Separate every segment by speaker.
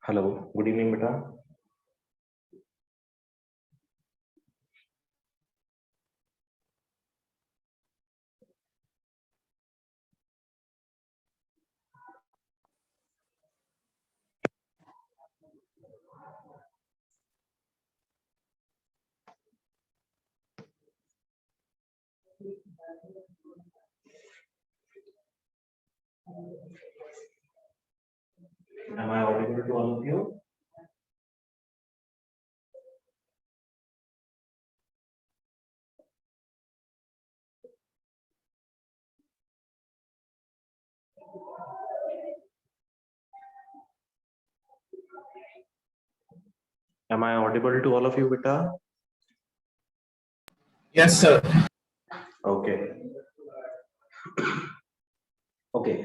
Speaker 1: Hello, good evening बेटा। Am I audible to all of you? Am I audible to all of you, beta?
Speaker 2: Yes, sir.
Speaker 1: Okay. Okay.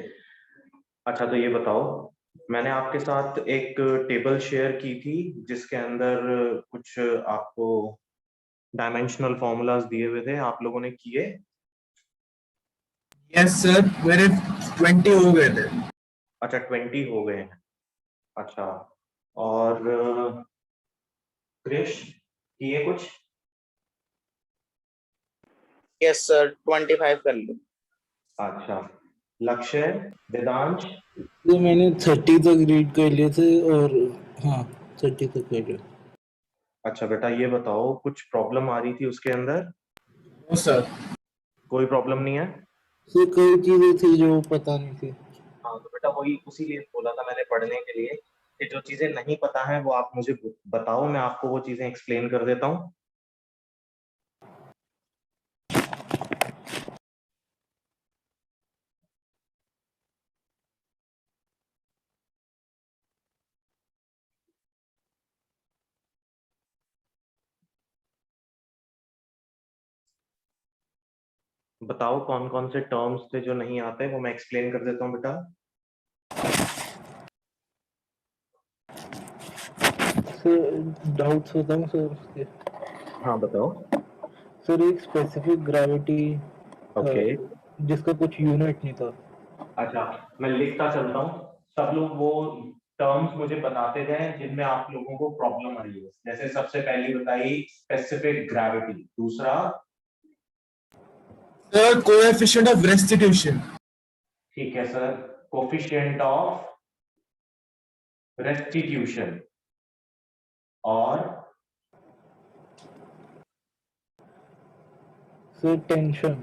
Speaker 1: अच्छा, तो ये बताओ, मैंने आपके साथ एक टेबल शेयर की थी जिसके अंदर कुछ आपको डायमेंशनल फॉर्मूलाज दिए हुए थे, आप लोगों ने किए?
Speaker 2: Yes, sir. मेरे 20 हो गए थे।
Speaker 1: अच्छा, 20 हो गए हैं। अच्छा, और क्रिश किए कुछ?
Speaker 3: यस सर, 25 कर लो।
Speaker 1: अच्छा, लक्ष्य, वेदांश?
Speaker 4: तो मैंने 30 तक रीड कर लिए थे और हाँ 30 तक कर लिया।
Speaker 1: अच्छा बेटा, ये बताओ कुछ प्रॉब्लम आ रही थी उसके अंदर?
Speaker 2: No sir.
Speaker 1: कोई प्रॉब्लम नहीं है?
Speaker 4: तो कई चीजें थी जो पता नहीं थी।
Speaker 1: हाँ, तो बेटा वही उसी लिए बोला था मैंने पढ़ने के लिए कि जो चीजें नहीं पता है वो आप मुझे बताओ, मैं आपको वो चीजें एक्सप्लेन कर देता हूँ। बताओ कौन कौन से टर्म्स थे जो नहीं आते, वो मैं एक्सप्लेन कर देता हूँ बेटा।
Speaker 4: सर डाउट्स होता हूँ सर।
Speaker 1: हाँ बताओ।
Speaker 4: सर एक स्पेसिफिक ग्रेविटी
Speaker 1: ओके।
Speaker 4: जिसका कुछ यूनिट नहीं था।
Speaker 1: अच्छा, मैं लिखता चलता हूँ, सब लोग वो टर्म्स मुझे बताते गए जिनमें आप लोगों को प्रॉब्लम आ रही है। जैसे सबसे पहली बताई स्पेसिफिक ग्रेविटी, दूसरा
Speaker 2: सर कोएफिशिएंट ऑफ रेस्टिट्यूशन।
Speaker 1: ठीक है सर, कोफिशिएंट ऑफ रेस्टिट्यूशन, और
Speaker 4: sir tension.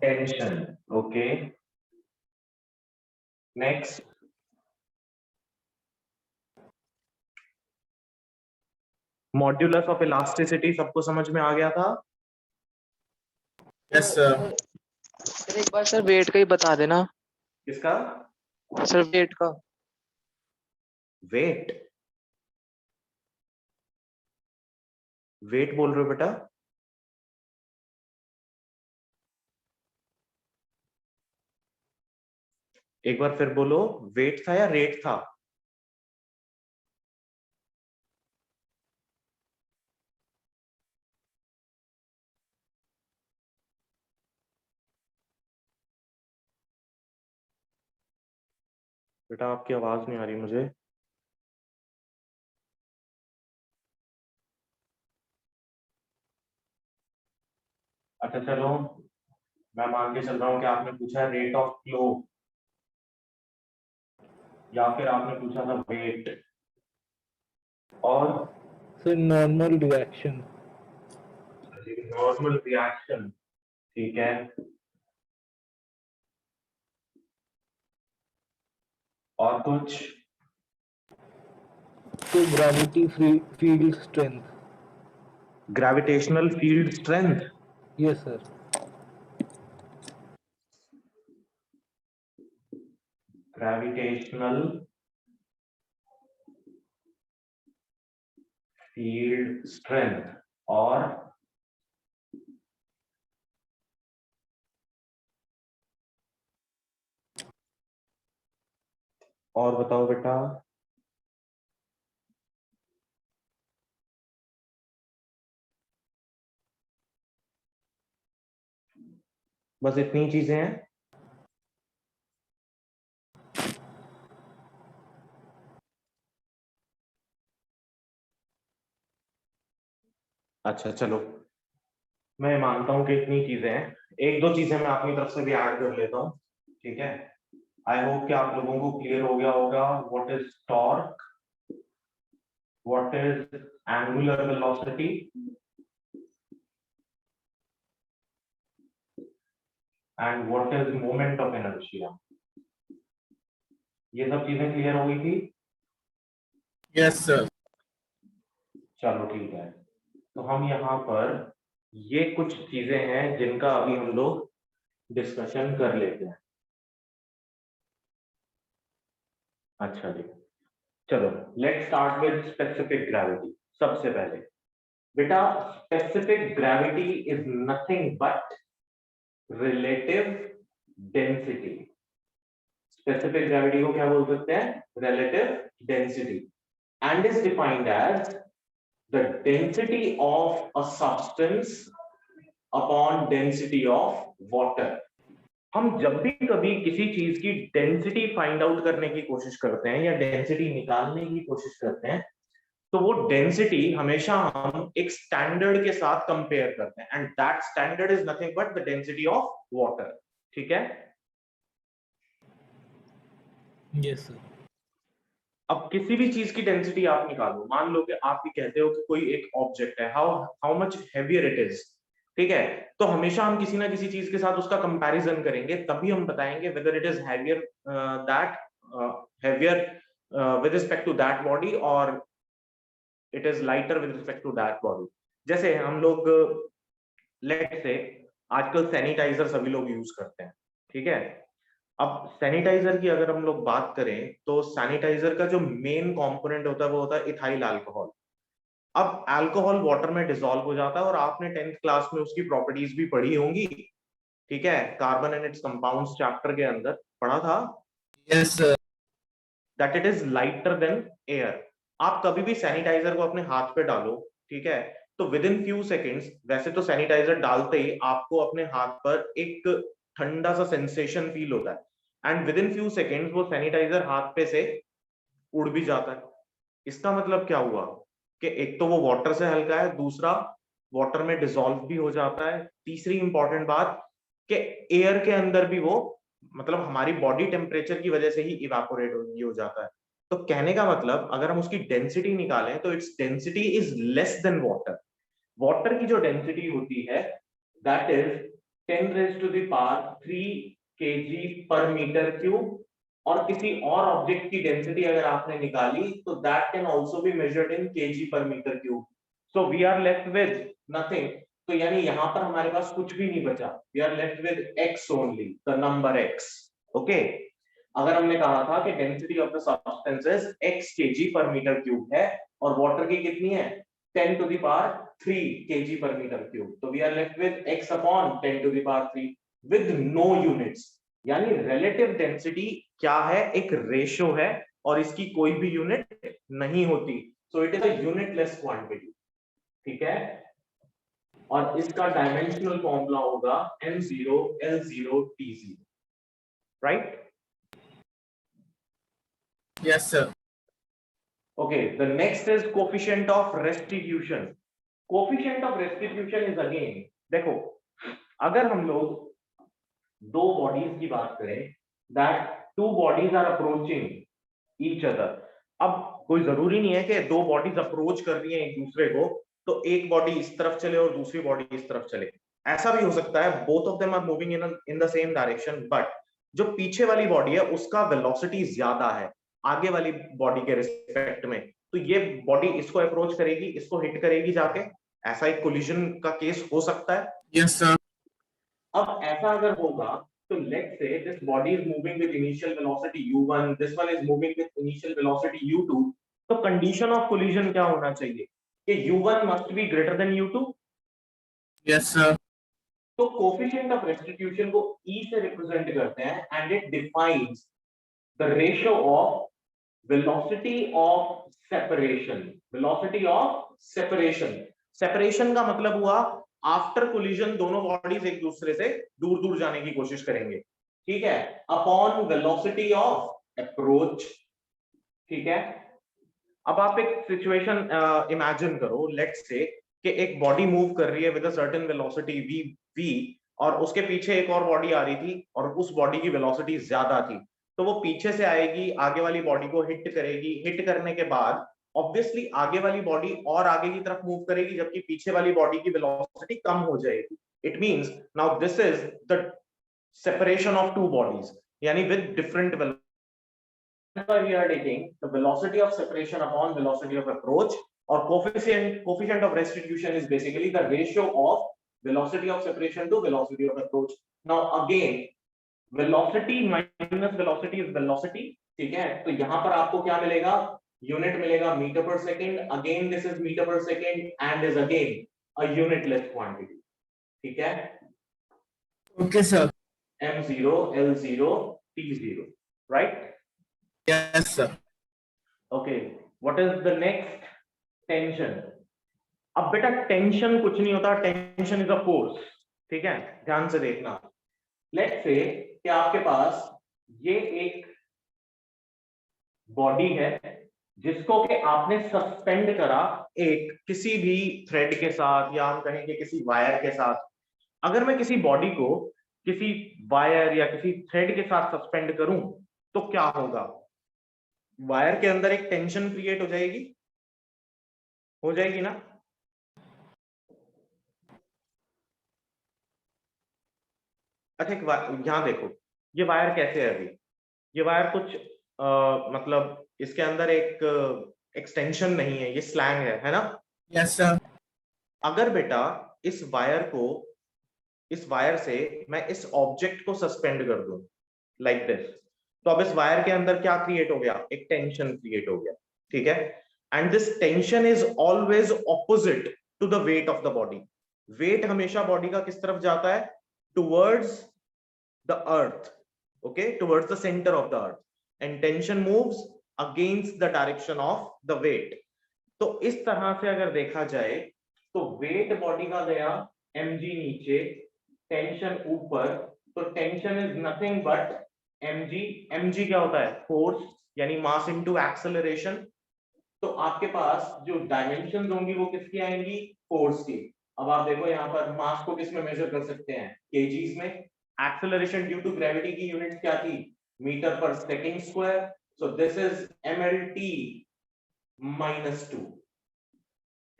Speaker 1: Tension. Okay, next. Modulus of elasticity सबको समझ में आ गया था?
Speaker 2: Yes sir.
Speaker 3: सर एक बार सर वेट का ही बता देना।
Speaker 1: किसका?
Speaker 3: सर वेट का।
Speaker 1: वेट? वेट बोल रहे हो बेटा? एक बार फिर बोलो, वेट था या रेट था? बेटा आपकी आवाज नहीं आ रही मुझे। अच्छा चलो, मैं मान के चल रहा हूं कि आपने पूछा रेट ऑफ फ्लो, या फिर आपने पूछा था वेट, और
Speaker 4: sir normal reaction.
Speaker 1: Normal reaction, ठीक है। और कुछ?
Speaker 4: तो gravity field strength.
Speaker 1: Gravitational field strength?
Speaker 4: Yes sir.
Speaker 1: Gravitational field strength, और और बताओ बेटा। बस इतनी चीजें हैं। अच्छा चलो, मैं मानता हूं कि इतनी चीजें हैं। एक दो चीजें मैं अपनी तरफ से भी ऐड कर लेता हूं, ठीक है। आई होप कि आप लोगों को क्लियर हो गया होगा what is torque, what is angular velocity and what is moment of inertia. ये सब चीजें क्लियर हो गई थी।
Speaker 2: Yes, sir.
Speaker 1: चलो ठीक है, तो हम यहाँ पर ये कुछ चीजें हैं जिनका अभी हम लोग डिस्कशन कर लेते हैं। अच्छा जी, चलो let's start with specific gravity. सबसे पहले बेटा, specific gravity is nothing but relative density. Specific gravity को क्या बोल सकते हैं? Relative density, and is defined as the density of a substance upon density of water। हम जब भी कभी किसी चीज की डेंसिटी फाइंड आउट करने की कोशिश करते हैं या डेंसिटी निकालने की कोशिश करते हैं, तो वो डेंसिटी हमेशा हम एक स्टैंडर्ड के साथ कंपेयर करते हैं, and that standard is nothing but the density of water. ठीक है।
Speaker 4: Yes, sir.
Speaker 1: अब किसी भी चीज की डेंसिटी आप निकालो, मान लो कि आप ये कहते हो कि कोई एक ऑब्जेक्ट है, how much heavier it is, ठीक है। तो हमेशा हम किसी ना किसी चीज के साथ उसका कंपैरिजन करेंगे, तभी हम बताएंगे whether it is heavier that heavier with respect to that body और it is lighter with respect to that body. जैसे हम लोग लेट से आजकल सैनिटाइजर सभी लोग यूज करते हैं, ठीक है। अब सैनिटाइजर की अगर हम लोग बात करें तो सैनिटाइजर का जो मेन कंपोनेंट होता है वो होता है इथाइल अल्कोहल। अब अल्कोहल वाटर में डिसॉल्व हो जाता है और आपने 10th क्लास में उसकी प्रॉपर्टीज भी पढ़ी होंगी, ठीक है, carbon and it's compounds chapter के अंदर पढ़ा था
Speaker 2: Yes, sir.
Speaker 1: That it is lighter than air. आप कभी भी सैनिटाइजर को अपने हाथ पे डालो, ठीक है, तो विद इन फ्यू सेकेंड्स, वैसे तो सैनिटाइजर डालते ही आपको अपने हाथ पर एक ठंडा सा सेंसेशन फील होता है, and with in few seconds वो सैनिटाइजर हाथ पे से उड़ भी जाता है। इसका मतलब क्या हुआ कि एक तो वो वाटर से हल्का है, दूसरा वाटर में डिसॉल्व भी हो जाता है, तीसरी इंपॉर्टेंट बात कि एयर के अंदर भी वो, मतलब हमारी बॉडी टेम्परेचर की वजह से ही इवेपोरेट हो जाता है। तो कहने का मतलब अगर हम उसकी डेंसिटी निकालें तो its density is less than water. Water की जो डेंसिटी होती है that is 10 raised to the power 3 kg per meter cube, और किसी और ऑब्जेक्ट की डेंसिटी अगर आपने निकाली तो that can also be measured in kg per meter cube। So we are left with nothing, तो यानी यहां पर हमारे पास कुछ भी नहीं बचा, we are left with x only, the number x। Okay, अगर हमने कहा था कि density of the substance is x kg per meter cube है और वाटर की कितनी है 10 to the power 3 kg per meter cube, तो we are left with x upon 10 to the power 3 with no units। यानी रिलेटिव डेंसिटी क्या है? एक रेशियो है और इसकी कोई भी यूनिट नहीं होती, so it is a unitless quantity, ठीक है। और इसका डायमेंशनल फॉर्मूला होगा m0 l0 t0, right?
Speaker 2: Yes, sir.
Speaker 1: Okay, the next is coefficient of restitution। coefficient of restitution is again, देखो अगर हम लोग दो बॉडीज की बात करें, that two bodies are approaching each other. अब कोई जरूरी नहीं है कि दो बॉडीज अप्रोच कर रही हैं एक दूसरे को तो एक बॉडी इस तरफ चले और दूसरी बॉडी इस तरफ चले, ऐसा भी हो सकता है, both of them are moving in the same direction, but जो पीछे वाली बॉडी है उसका वेलोसिटी ज्यादा है आगे वाली बॉडी के रिस्पेक्ट में, तो ये बॉडी इसको अप्रोच करेगी, इसको हिट करेगी जाके, ऐसा एक कोलिजन का केस हो सकता है।
Speaker 2: Yes, sir.
Speaker 1: अब ऐसा अगर होगा तो let's say this body is moving with initial velocity u1, this one is moving with initial velocity u2, तो कंडीशन ऑफ कोलिजन क्या होना चाहिए कि u1 must be greater than u2।
Speaker 2: Yes, sir.
Speaker 1: तो कोफिशिएंट ऑफ रेस्टिट्यूशन को e से represent करते हैं and it defines the ratio of velocity of separation. Velocity of separation. Separation का मतलब हुआ आफ्टर कोलिजन दोनों बॉडीज एक दूसरे से दूर दूर जाने की कोशिश करेंगे, ठीक है, अपॉन वेलोसिटी ऑफ अप्रोच, ठीक है। अब आप एक सिचुएशन इमेजिन करो, लेट्स से कि एक बॉडी मूव कर रही है with a certain velocity v और उसके पीछे एक और बॉडी आ रही थी और उस बॉडी की वेलोसिटी ज्यादा थी, तो वो पीछे से आएगी, आगे वाली बॉडी को हिट करेगी, हिट करने के बाद ऑब्वियसली आगे वाली बॉडी और आगे की तरफ मूव करेगी जबकि पीछे वाली बॉडी की वेलोसिटी कम हो जाएगी। It means now this is the separation of two bodies, यानी with different velocity. We are taking the velocity of separation upon velocity of approach, or coefficient of restitution is basically the ratio of velocity of separation to velocity of approach. Now again velocity minus velocity is velocity, ठीक है, तो यहां पर आपको क्या मिलेगा, unit मिलेगा metre per second, again this is metre per second and is again a unitless quantity, ठीक है।
Speaker 2: Okay, sir.
Speaker 1: m0 l0 t0, right?
Speaker 2: Yes, sir.
Speaker 1: Okay, what is the next? Tension. अब बेटा टेंशन कुछ नहीं होता, tension is a force, ठीक है, ध्यान से देखना। लेट्स से कि आपके पास ये एक बॉडी है जिसको कि आपने सस्पेंड करा एक किसी भी थ्रेड के साथ, या हम कहेंगे किसी वायर के साथ। अगर मैं किसी बॉडी को किसी वायर या किसी थ्रेड के साथ सस्पेंड करूं तो क्या होगा, वायर के अंदर एक टेंशन क्रिएट हो जाएगी ना। अच्छा यहां देखो, ये वायर कैसे है, अभी ये वायर कुछ मतलब इसके अंदर एक एक्सटेंशन नहीं है, ये स्लैंग है ना।
Speaker 2: Yes, sir.
Speaker 1: अगर बेटा इस वायर से मैं इस ऑब्जेक्ट को सस्पेंड कर दूं लाइक दिस, तो अब इस वायर के अंदर क्या क्रिएट हो गया, एक टेंशन क्रिएट हो गया, ठीक है। And this tension is always opposite to the weight of the body. Weight हमेशा बॉडी का किस तरफ जाता है, towards the earth, okay, towards the centre of the earth, and tension moves against the direction of the weight. तो इस तरह से अगर देखा जाए तो वेट बॉडी का गया mg नीचे, टेंशन ऊपर, तो tension is nothing but mg क्या होता है, फोर्स, यानी मास इनटू एक्सेलरेशन। तो आपके पास जो डायमेंशंस होंगी वो किसकी आएंगी, फोर्स की। अब आप देखो यहाँ पर मास को किस में मेजर कर सकते हैं, केजीज में। एक्सेलरेशन ड्यू टू ग्रेविटी की यूनिट क्या थी, metre per second square. So this is mlt -2,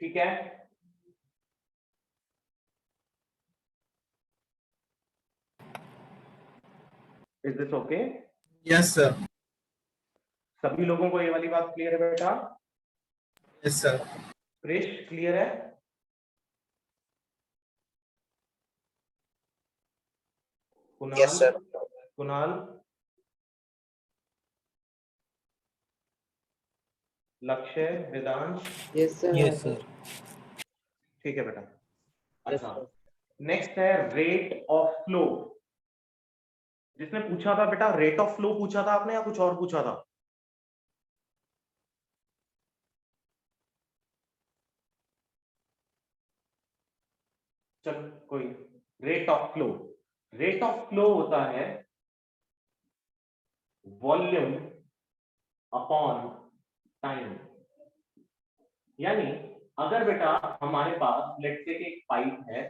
Speaker 1: ठीक है। Is this okay?
Speaker 2: Yes, sir.
Speaker 1: सभी लोगों को ये वाली बात क्लियर है बेटा?
Speaker 2: Yes, sir.
Speaker 1: क्रिश क्लियर है? कुणाल?
Speaker 3: Yes, sir.
Speaker 1: कुणाल, लक्ष्य, Vedansh?
Speaker 3: Yes, sir.
Speaker 4: Yes sir.
Speaker 1: ठीक है बेटा। अच्छा, नेक्स्ट है रेट ऑफ फ्लो। जिसने पूछा था बेटा, रेट ऑफ फ्लो पूछा था आपने या कुछ और पूछा था? चल कोई, rate of flow, rate of flow होता है वॉल्यूम अपॉन टाइम। यानी अगर बेटा हमारे पास लेट्स से एक पाइप है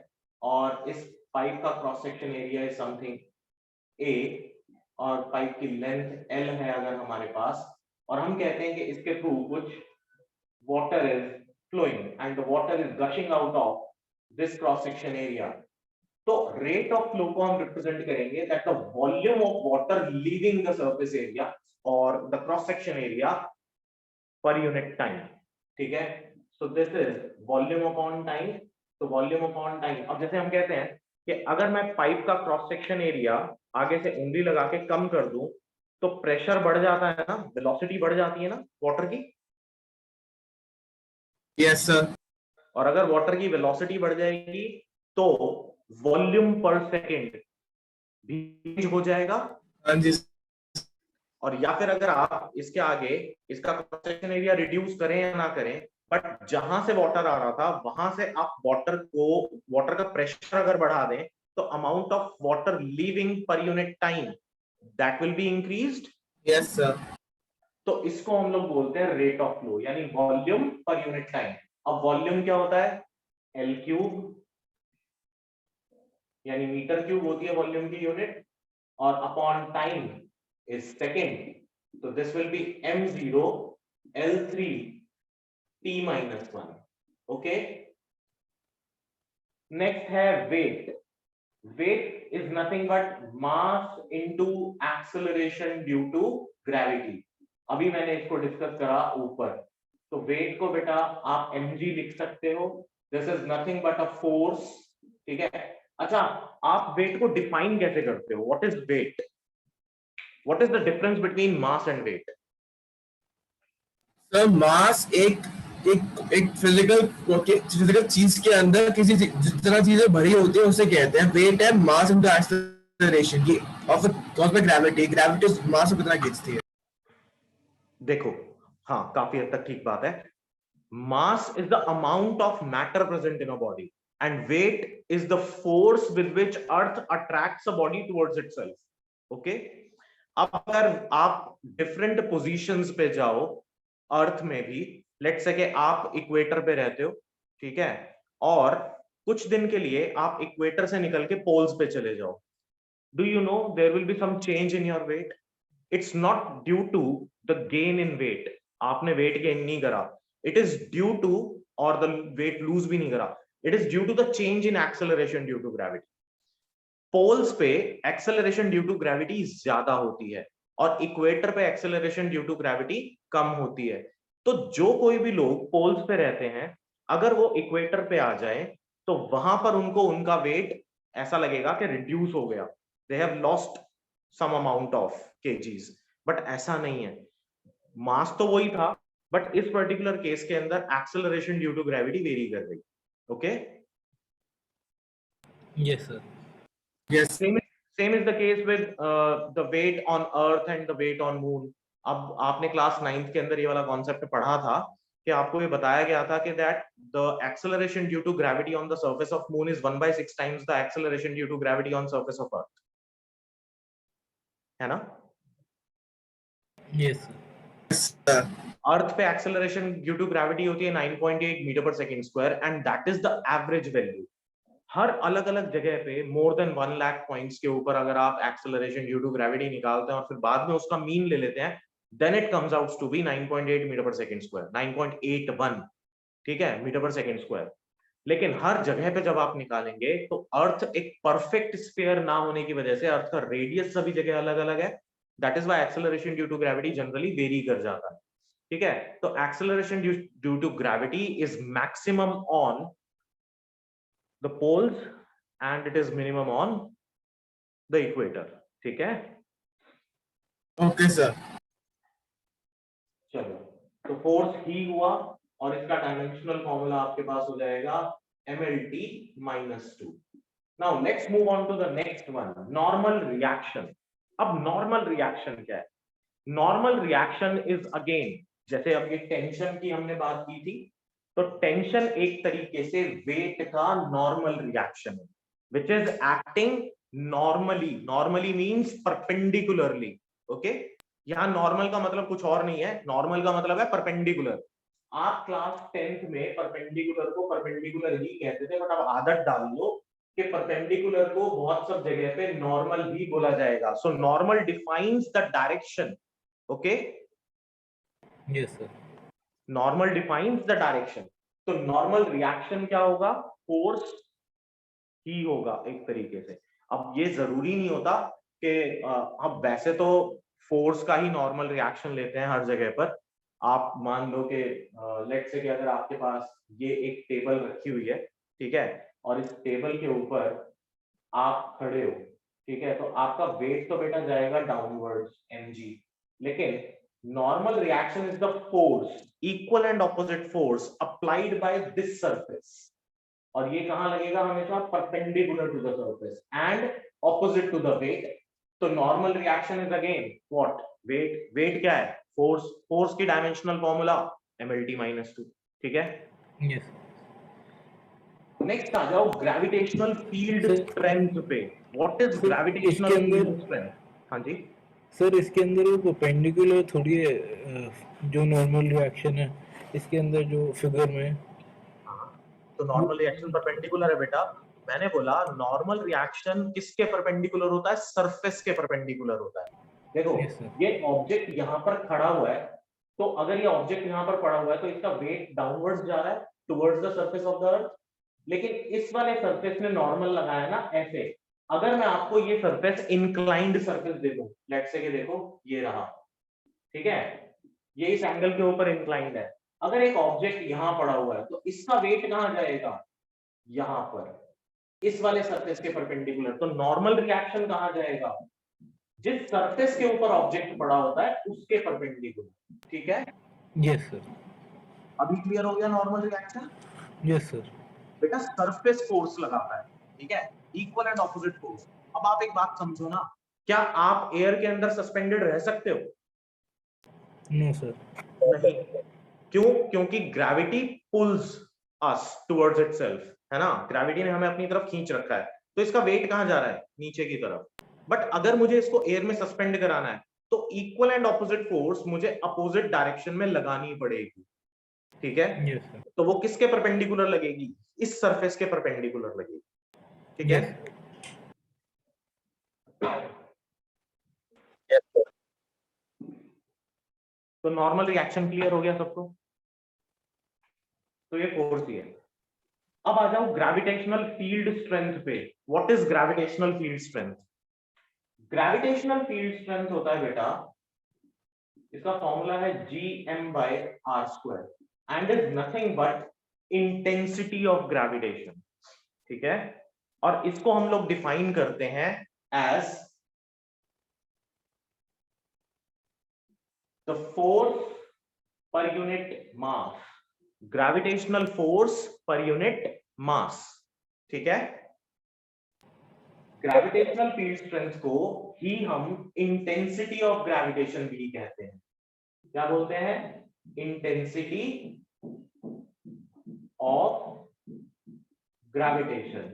Speaker 1: और इस पाइप का cross section area is something a और पाइप की लेंथ l है अगर हमारे पास, और हम कहते हैं कि इसके थ्रू कुछ water is flowing and the water is gushing out of this cross section area, तो रेट ऑफ फ्लो को हम रिप्रेजेंट करेंगे that the volume of water leaving the surface area और the cross section area per unit time, ठीक है। So this is volume upon time. तो volume upon time, अब जैसे हम कहते हैं कि अगर मैं पाइप का क्रॉस सेक्शन एरिया आगे से उंगली लगा के कम कर दूं तो प्रेशर बढ़ जाता है ना, वेलोसिटी बढ़ जाती है ना वाटर की।
Speaker 2: Yes, sir.
Speaker 1: और अगर वाटर की वेलोसिटी बढ़ जाएगी तो वॉल्यूम पर सेकेंड भी हो जाएगा।
Speaker 2: हाँ जी।
Speaker 1: और या फिर अगर आप इसके आगे इसका क्रॉस सेक्शन एरिया रिड्यूस करें या ना करें, बट जहां से वाटर आ रहा था वहां से आप वाटर का प्रेशर अगर बढ़ा दें तो amount of water leaving per unit time that will be increased.
Speaker 2: Yes, sir.
Speaker 1: तो इसको हम लोग बोलते हैं रेट ऑफ फ्लो, यानी वॉल्यूम पर यूनिट टाइम। अब वॉल्यूम क्या होता है? एल क्यूब, यानी मीटर क्यूब होती है वॉल्यूम की यूनिट, और अपॉन टाइम इज सेकेंड। तो this will be m0 L3 t-1। Okay, next है weight. Weight is nothing but mass into acceleration due to gravity. अभी मैंने इसको डिस्कस करा ऊपर। तो वेट को बेटा आप mg लिख सकते हो, this is nothing but a force. ठीक है, अच्छा आप वेट को डिफाइन कैसे करते हो? What is weight? What is the difference between mass and weight?
Speaker 2: Sir mass एक फिजिकल चीज के अंदर किसी जितना चीजें भरी होती है उसे कहते हैं वेट है मास इनटू एक्सेलरेशन की ऑफ कॉज बाय ग्रेविटी मास को कितना खींचती है।
Speaker 1: देखो, हाँ काफी हद तक ठीक बात है। Mass is the amount of matter present in a body and weight is the force with which earth attracts a body towards itself. Okay, अब अगर आप डिफरेंट पोजीशंस पे जाओ अर्थ में भी, लेट्स से कि आप इक्वेटर पे रहते हो, ठीक है, और कुछ दिन के लिए आप इक्वेटर से निकल के पोल्स पे चले जाओ, do you know there will be some change in your weight? It's not due to the gain in weight, आपने वेट गेन नहीं करा, इट इज ड्यू टू, और द वेट लूज भी नहीं करा, it is due to the change in acceleration due to gravity. Poles पे acceleration due to gravity ज्यादा होती है और इक्वेटर पे एक्सेलरेशन ड्यू टू ग्रेविटी कम होती है। तो जो कोई भी लोग पोल्स पे रहते हैं, अगर वो इक्वेटर पे आ जाए तो वहां पर उनको उनका वेट ऐसा लगेगा कि रिड्यूस हो गया, they have lost some amount of kgs, but ऐसा नहीं है। मास तो वही था, बट इस पर्टिकुलर केस के अंदर acceleration due to gravity vary कर रही। Okay,
Speaker 4: Yes, sir.
Speaker 2: Yes
Speaker 1: same is the case with the weight on earth and the weight on moon। अब आपने क्लास 9th के अंदर ये वाला कॉन्सेप्ट पढ़ा था कि आपको ये बताया गया था कि that the acceleration due to gravity on the surface of moon is 1/6 times the acceleration due to gravity on surface of earth, है ना?
Speaker 4: Yes, sir.
Speaker 2: सर
Speaker 1: अर्थ पे एक्सेलरेशन ड्यू टू ग्रेविटी होती है 9.8 metre per second square and that is the average value. हर अलग अलग जगह पे मोर देन 1 लाख पॉइंट्स के ऊपर अगर आप एक्सेलरेशन ड्यू टू ग्रेविटी निकालते हैं और फिर बाद में उसका मीन ले लेते हैं, then it comes out to be 9.8 metre per second square, 9.81, ठीक है, मीटर पर सेकंड स्क्वायर। लेकिन हर जगह पे जब आप निकालेंगे तो अर्थ एक परफेक्ट स्फीयर ना होने की वजह से अर्थ का रेडियस सभी जगह अलग अलग है, that is why acceleration due to gravity generally vary कर जाता है। ठीक है, तो acceleration due to gravity is maximum on the poles and it is minimum on the equator। ठीक है,
Speaker 2: ओके सर
Speaker 1: चलो, तो फोर्स ही हुआ और इसका डायमेंशनल फॉर्मूला आपके पास हो जाएगा mlt -2। Now let's move on to the next one, normal reaction. अब नॉर्मल रिएक्शन क्या है? नॉर्मल रिएक्शन इज अगेन, जैसे अब ये टेंशन की हमने बात की थी, तो टेंशन एक तरीके से वेट का नॉर्मल रिएक्शन है, which is acting normally. Normally means perpendicularly. Okay, यहाँ नॉर्मल का मतलब कुछ और नहीं है, नॉर्मल का मतलब है परपेंडिकुलर। आप क्लास 10th में परपेंडिकुलर को परपेंडिकुलर ही कहते थे, बट अब आदत डाल लो कि परपेंडिकुलर को बहुत सब जगह पे नॉर्मल ही बोला जाएगा। So normal defines the direction. Okay,
Speaker 4: Yes, sir.
Speaker 1: Normal defines the direction. तो नॉर्मल रिएक्शन क्या होगा? फोर्स ही होगा एक तरीके से। अब ये जरूरी नहीं होता कि अब वैसे तो फोर्स का ही नॉर्मल रिएक्शन लेते हैं हर जगह पर। आप मान लो कि लेट्स से कि अगर आपके पास ये एक टेबल रखी हुई है, ठीक है, और इस टेबल के ऊपर आप खड़े हो, ठीक है, तो आपका वेट तो बेटा जाएगा डाउनवर्ड्स mg, लेकिन normal reaction is the force, equal and opposite force applied by this surface, और ये कहां लगेगा? हमेशा perpendicular to the surface and opposite to the weight। तो normal reaction is again what? Weight क्या है? फोर्स की डायमेंशनल फॉर्मूला mlt-2, ठीक है।
Speaker 4: यस
Speaker 1: नेक्स्ट आ जाओ ग्रेविटेशनल फील्ड
Speaker 4: सर
Speaker 1: स्ट्रेंथ पे। व्हाट इज
Speaker 4: सर
Speaker 1: ग्रेविटेशनल
Speaker 4: इसके अंदर
Speaker 1: फील्ड स्ट्रेंथ? हाँ जी,
Speaker 4: सर इसके अंदर वो परपेंडिकुलर थोड़ी है जो नॉर्मल रिएक्शन है इसके अंदर जो फिगर में
Speaker 1: तो नॉर्मल रिएक्शन परपेंडिकुलर है बेटा। मैंने बोला नॉर्मल रिएक्शन किसके परपेंडिकुलर होता है? सरफेस के परपेंडिकुलर होता है। देखो
Speaker 4: यस सर
Speaker 1: ये ऑब्जेक्ट यहाँ पर खड़ा हुआ है, तो अगर ये ऑब्जेक्ट यहाँ पर पड़ा हुआ है तो इसका वेट डाउनवर्ड्स जा रहा है towards the surface of the अर्थ। लेकिन इस वाले सरफेस में नॉर्मल लगाया ना ऐसे, अगर मैं आपको ये सरफेस इंक्लाइंड सरफेस दे दूं, लेट्स से कि देखो ये रहा, ठीक है, ये इस एंगल के ऊपर इंक्लाइंड है। अगर एक ऑब्जेक्ट यहाँ पड़ा हुआ है तो इसका वेट कहाँ जाएगा? यहाँ पर, इस वाले सरफेस के परपेंडिकुलर। तो नॉर्मल रिएक्शन कहाँ जाएगा? जिस सरफेस के ऊपर ऑब्जेक्ट पड़ा होता है उसके परपेंडिकुलर, ठीक है।
Speaker 4: यस सर
Speaker 1: अभी क्लियर हो गया नॉर्मल रिएक्शन?
Speaker 4: यस सर
Speaker 1: बेटा सरफेस फोर्स लगाता है, ठीक है, इक्वल एंड ऑपोजिट फोर्स। अब आप एक बात समझो ना, क्या आप एयर के अंदर सस्पेंडेड रह सकते हो?
Speaker 4: नो सर
Speaker 1: नहीं। क्यों? क्योंकि ग्रेविटी पुल्स अस टुवर्ड्स इटसेल्फ, है ना, ग्रेविटी ने हमें अपनी तरफ खींच रखा है, तो इसका वेट कहां जा रहा है? नीचे की तरफ। बट अगर मुझे इसको एयर में सस्पेंड कराना है तो इक्वल एंड ऑपोजिट फोर्स मुझे अपोजिट डायरेक्शन में लगानी पड़ेगी, ठीक है।
Speaker 4: यस सर
Speaker 1: तो वो किसके परपेंडिकुलर लगेगी? इस सरफेस के परपेंडिकुलर लगेगी, ठीक है। तो नॉर्मल रिएक्शन क्लियर हो गया सबको? तो ये फोर्स ही है। अब आ जाओ ग्रेविटेशनल फील्ड स्ट्रेंथ पे। What is gravitational field strength? Gravitational field strength होता है बेटा, इसका फॉर्मूला है gm/r² and is nothing but intensity of gravitation, ठीक है। और इसको हम लोग डिफाइन करते हैं as the force per unit mass, gravitational force per unit mass, ठीक है। ग्रेविटेशनल फील्ड स्ट्रेंथ को ही हम इंटेंसिटी ऑफ ग्रेविटेशन भी कहते हैं। क्या बोलते हैं? Intensity of gravitation.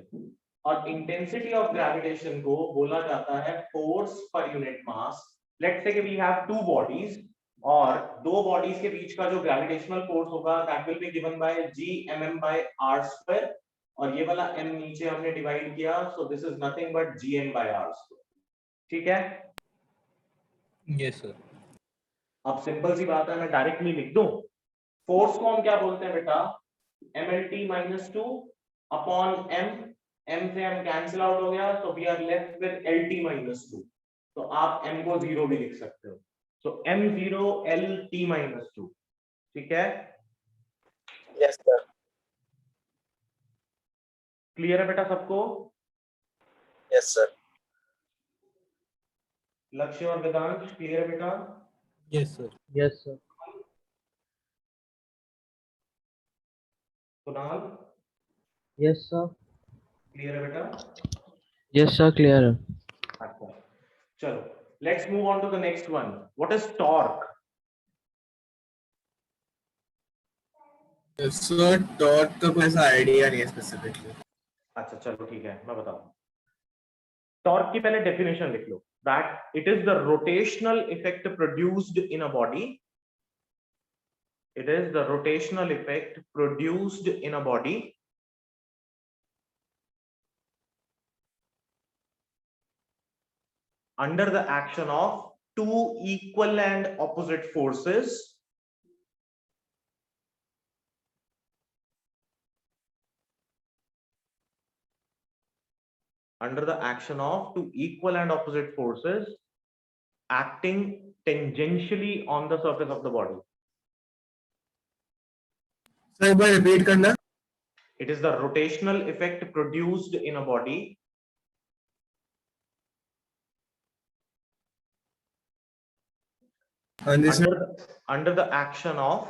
Speaker 1: और इंटेंसिटी ऑफ ग्रेविटेशन को बोला जाता है force per unit mass. Let's say कि वी हैव टू बॉडीज, और दो बॉडीज के बीच का जो ग्रेविटेशनल फोर्स होगा that will be given by gmm/r², और ये वाला m नीचे हमने डिवाइड किया, सो this is nothing but gm/r², ठीक है।
Speaker 4: यस सर
Speaker 1: अब सिंपल सी बात है, मैं डायरेक्टली लिख दूं, फोर्स को हम क्या बोलते हैं बेटा? mlt-2 अपॉन m से m कैंसिल आउट हो गया, तो we are left with lt-2। तो आप m को 0 भी लिख सकते हो, सो m0 lt-2, ठीक है।
Speaker 3: यस सर
Speaker 1: क्लियर है बेटा सबको?
Speaker 3: यस सर
Speaker 1: लक्ष्य और वेदांश क्लियर है बेटा?
Speaker 4: Yes sir
Speaker 3: yes sir
Speaker 1: Kunal
Speaker 3: yes sir
Speaker 1: clear है बेटा?
Speaker 3: यस सर क्लियर है।
Speaker 1: अच्छा, चलो let's move on to the next one. What is torque?
Speaker 2: Sir dot का कोई ऐसा आइडिया नहीं है स्पेसिफिकली।
Speaker 1: अच्छा चलो ठीक है, मैं बताऊं। टॉर्क की पहले डेफिनेशन लिख लो, that it is the rotational effect produced in a body, it is the rotational effect produced in a body under the action of two equal and opposite forces under the action of two equal and opposite forces acting tangentially on the surface of the body.
Speaker 2: Sir एक बार repeat करना।
Speaker 1: It is the rotational effect produced in a body under the action of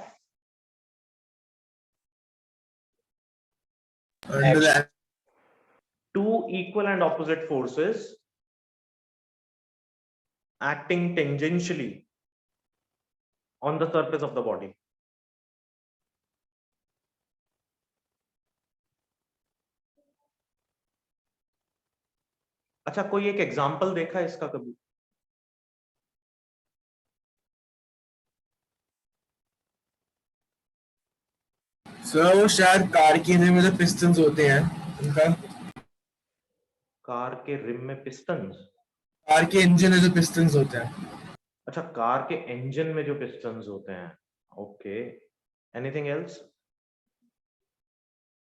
Speaker 2: under the
Speaker 1: two equal and opposite forces acting tangentially on the surface of the body. अच्छा, कोई एक example देखा है इसका कभी?
Speaker 2: Sir वो शायद कार के इंजन में जो पिस्टन्स होते हैं उनका,
Speaker 1: कार के रिम में पिस्टन्स?
Speaker 2: कार के इंजन में जो पिस्टन्स होते हैं।
Speaker 1: अच्छा, कार के इंजन में जो पिस्टन्स होते हैं। Okay, anything else?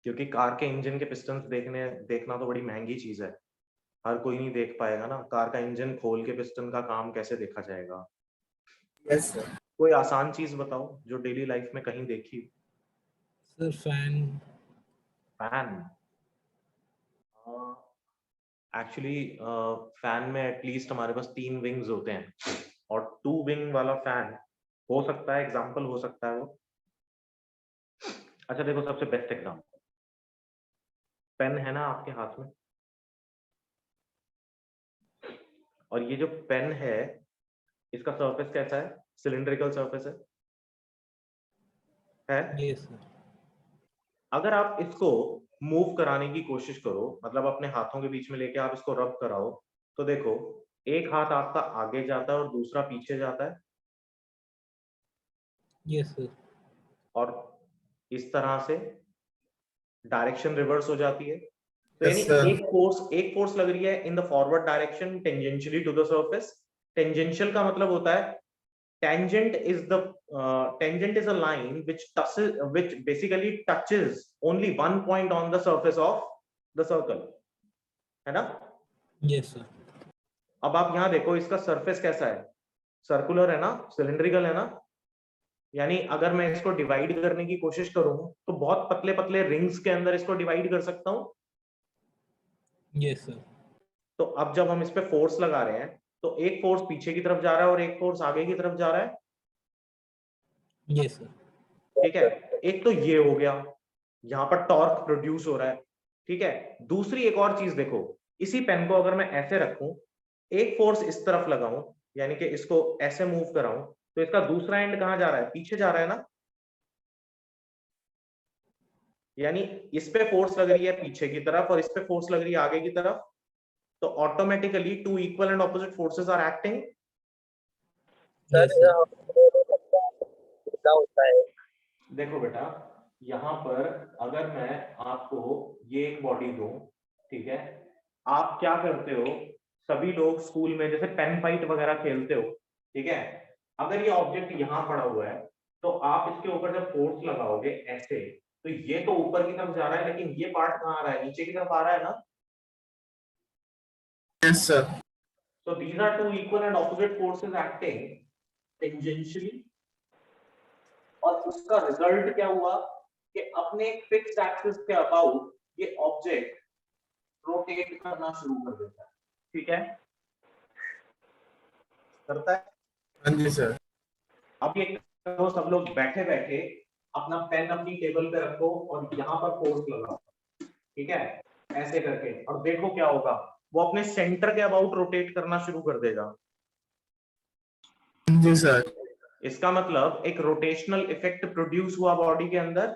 Speaker 1: क्योंकि कार के इंजन के पिस्टन्स देखना तो बड़ी महंगी चीज है, हर कोई नहीं देख पाएगा ना। कार का इंजन खोल के पिस्टन का काम कैसे देखा जाएगा?
Speaker 2: Yes sir.
Speaker 1: कोई आसान चीज बताओ जो डेली लाइफ में कहीं देखी।
Speaker 4: Sir fan.
Speaker 1: Fan? Actually fan में एटलीस्ट हमारे पास 3 विंग्स होते हैं, और 2 विंग वाला फैन हो सकता है, एग्जांपल हो सकता है वो। अच्छा देखो, सबसे बेस्ट एग्जांपल, पेन है ना आपके हाथ में, और ये जो पेन है इसका सरफेस कैसा है? सिलिंड्रिकल सरफेस है?
Speaker 4: Yes sir.
Speaker 1: अगर आप इसको मूव कराने की कोशिश करो, मतलब अपने हाथों के बीच में लेके आप इसको रब कराओ, तो देखो एक हाथ आपका आगे जाता है और दूसरा पीछे जाता है,
Speaker 4: यस सर।
Speaker 1: और इस तरह से डायरेक्शन रिवर्स हो जाती है। तो यानी
Speaker 2: Yes, sir.
Speaker 1: एक फोर्स लग रही है in the forward direction tangentially to the surface. Tangential का मतलब होता है tangent is a line which basically touches only one point on the surface of the circle, है ना?
Speaker 4: Yes sir.
Speaker 1: अब आप यहाँ देखो, इसका सरफेस कैसा है? सर्कुलर है ना, सिलिंड्रिकल है ना? यानी अगर मैं इसको डिवाइड करने की कोशिश करूं तो बहुत पतले पतले रिंग्स के अंदर इसको डिवाइड कर सकता हूं।
Speaker 4: Yes sir.
Speaker 1: तो अब जब हम इस पे फोर्स लगा रहे हैं तो एक फोर्स पीछे की तरफ जा रहा है और एक फोर्स आगे की तरफ जा रहा है।
Speaker 4: Yes sir.
Speaker 1: ठीक है, एक तो ये हो गया, यहाँ पर टॉर्क प्रोड्यूस हो रहा है। ठीक है, दूसरी एक और चीज देखो, इसी पेन को अगर मैं ऐसे रखूं, एक फोर्स इस तरफ लगाऊं, यानी कि इसको ऐसे मूव कराऊं, तो इसका दूसरा एंड कहां जा रहा है? पीछे जा रहा है ना। यानी इस पे फोर्स लग रही है पीछे की तरफ और इस पे फोर्स लग रही है आगे की तरफ, तो automatically 2 equal and opposite forces are acting.
Speaker 3: Sir
Speaker 4: yes sir.
Speaker 3: क्या होता है?
Speaker 1: देखो बेटा, यहाँ पर अगर मैं आपको ये एक बॉडी दूं, ठीक है, आप क्या करते हो, सभी लोग स्कूल में जैसे पेन फाइट वगैरह खेलते हो, ठीक है, अगर ये ऑब्जेक्ट यहाँ पड़ा हुआ है तो आप इसके ऊपर जब फोर्स लगाओगे ऐसे, तो ये तो ऊपर की तरफ जा रहा है, लेकिन ये पार्ट कहाँ आ रहा है? नीचे की तरफ आ रहा है ना।
Speaker 2: Yes, sir.
Speaker 1: So these are 2 equal and opposite forces acting tangentially, और उसका रिजल्ट क्या हुआ कि अपने एक फिक्स्ड एक्सिस के अबाउट ये ऑब्जेक्ट रोटेट करना शुरू कर देता है। ठीक है, करता है।
Speaker 2: हाँ जी सर।
Speaker 1: अब ये करो, सब लोग बैठे बैठे अपना पेन अपनी टेबल पे रखो और यहाँ पर फोर्स लगाओ, ठीक है, ऐसे करके, और देखो क्या होगा, वो अपने सेंटर के अबाउट रोटेट करना शुरू कर देगा।
Speaker 2: हाँ जी सर।
Speaker 1: इसका मतलब एक रोटेशनल इफेक्ट प्रोड्यूस हुआ बॉडी के अंदर।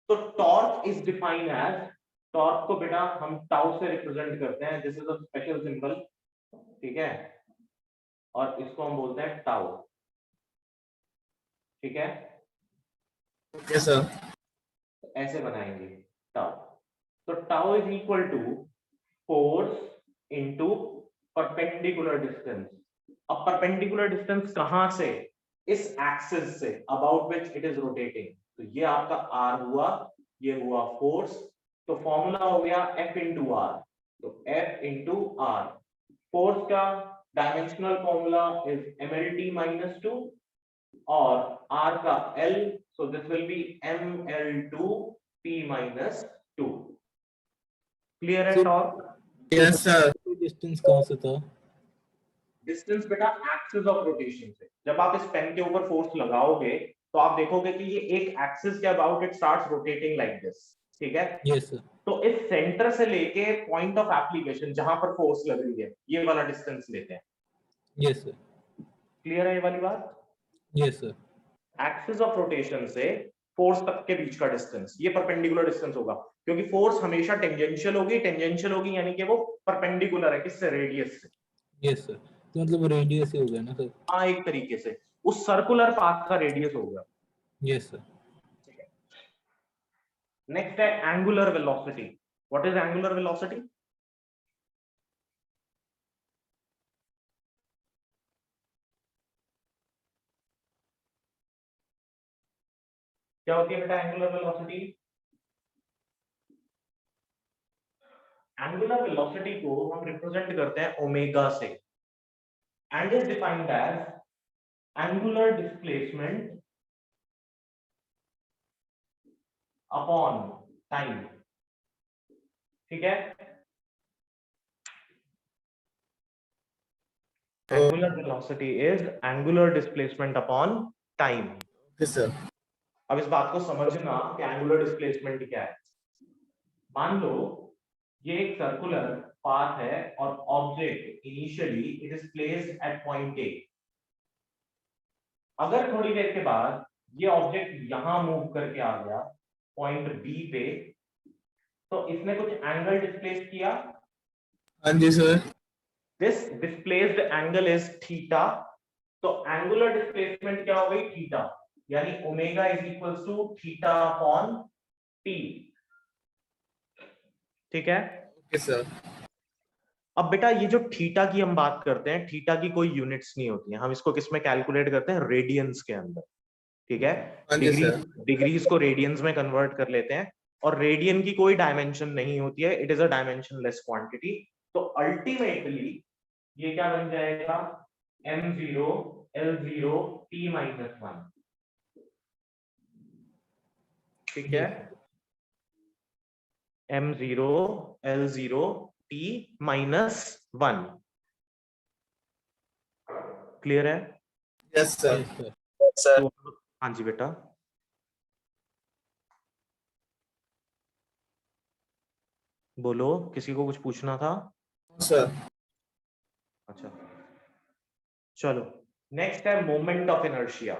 Speaker 1: तो torque is defined as, torque को बेटा हम टाउ से रिप्रेजेंट करते हैं, this is a special symbol, ठीक है, और इसको हम बोलते हैं टाउ। ठीक है,
Speaker 2: ओके सर।
Speaker 1: ऐसे बनाएंगे टाउ। तो tau is equal to force into perpendicular distance. अब परपेंडिकुलर डिस्टेंस कहां से? इस एक्सिस से about which it is rotating. तो ये आपका आर हुआ, ये हुआ फोर्स, तो फॉर्मूला हो गया F इंटू आर। तो F इंटू आर, फोर्स का dimensional formula is mlt minus 2, और R का L, so this will be ml2p minus 2. Clear है टॉर्क?
Speaker 2: Yes sir.
Speaker 4: डिस्टेंस कहाँ से था?
Speaker 1: डिस्टेंस बेटा एक्सिस ऑफ रोटेशन से। जब आप इस पेन के ऊपर फोर्स लगाओगे तो आप देखोगे कि ये एक एक्सिस के about it starts rotating like this, ठीक है।
Speaker 4: Yes sir.
Speaker 1: तो इस सेंटर से लेके पॉइंट ऑफ एप्लीकेशन जहां पर फोर्स लग रही है, ये वाला डिस्टेंस लेते हैं।
Speaker 4: Yes sir.
Speaker 1: क्लियर है ये वाली बात?
Speaker 4: Yes sir,
Speaker 1: axis of rotation से फोर्स तक के बीच का डिस्टेंस, ये परपेंडिकुलर डिस्टेंस होगा, क्योंकि फोर्स हमेशा टेंजेंशियल होगी यानी कि वो परपेंडिकुलर है किससे, रेडियस से।
Speaker 4: यस सर, तो मतलब रेडियस ही हो गया ना सर।
Speaker 1: हाँ, एक तरीके से उस सर्कुलर पाथ का रेडियस हो गया।
Speaker 4: यस सर,
Speaker 1: नेक्स्ट है angular velocity. What is angular velocity? क्या होती है बेटा एंगुलर वेलोसिटी? एंगुलर वेलोसिटी को हम रिप्रेजेंट करते हैं ओमेगा से, and is defined as angular displacement upon time. ठीक है, angular velocity is angular displacement upon time.
Speaker 2: Yes sir.
Speaker 1: अब इस बात को समझना कि एंगुलर डिस्प्लेसमेंट क्या है। मान लो ये एक सर्कुलर पाथ है और object initially it is placed at point A. अगर थोड़ी देर के बाद ये ऑब्जेक्ट यहां मूव करके आ गया पॉइंट बी पे, तो इसने कुछ एंगल डिस्प्लेस किया।
Speaker 2: हाँ जी sir.
Speaker 1: This displaced angle is theta, तो एंगुलर डिस्प्लेसमेंट क्या हो गई, थीटा, यानी omega is equals to theta upon T. ठीक है,
Speaker 2: ओके सर।
Speaker 1: अब बेटा ये जो थीटा की हम बात करते हैं, थीटा की कोई यूनिट्स नहीं होती हैं, हम इसको किसमें कैलकुलेट करते हैं, रेडियंस के अंदर। ठीक है,
Speaker 2: हाँ जी सर।
Speaker 1: डिग्रीज को रेडियंस में कन्वर्ट कर लेते हैं, और रेडियन की कोई डायमेंशन नहीं होती है, it is a dimensionless quantity. तो अल्टीमेटली ये क्या बन जाएगा, m0 l0 t माइनस 1। ठीक है, m0 l0 t minus 1। Clear है?
Speaker 2: Yes sir.
Speaker 4: Yes sir,
Speaker 3: sir
Speaker 1: तो हाँ जी बेटा, बोलो, किसी को कुछ पूछना था?
Speaker 2: सर।
Speaker 1: अच्छा, चलो नेक्स्ट है मोमेंट ऑफ इनर्शिया।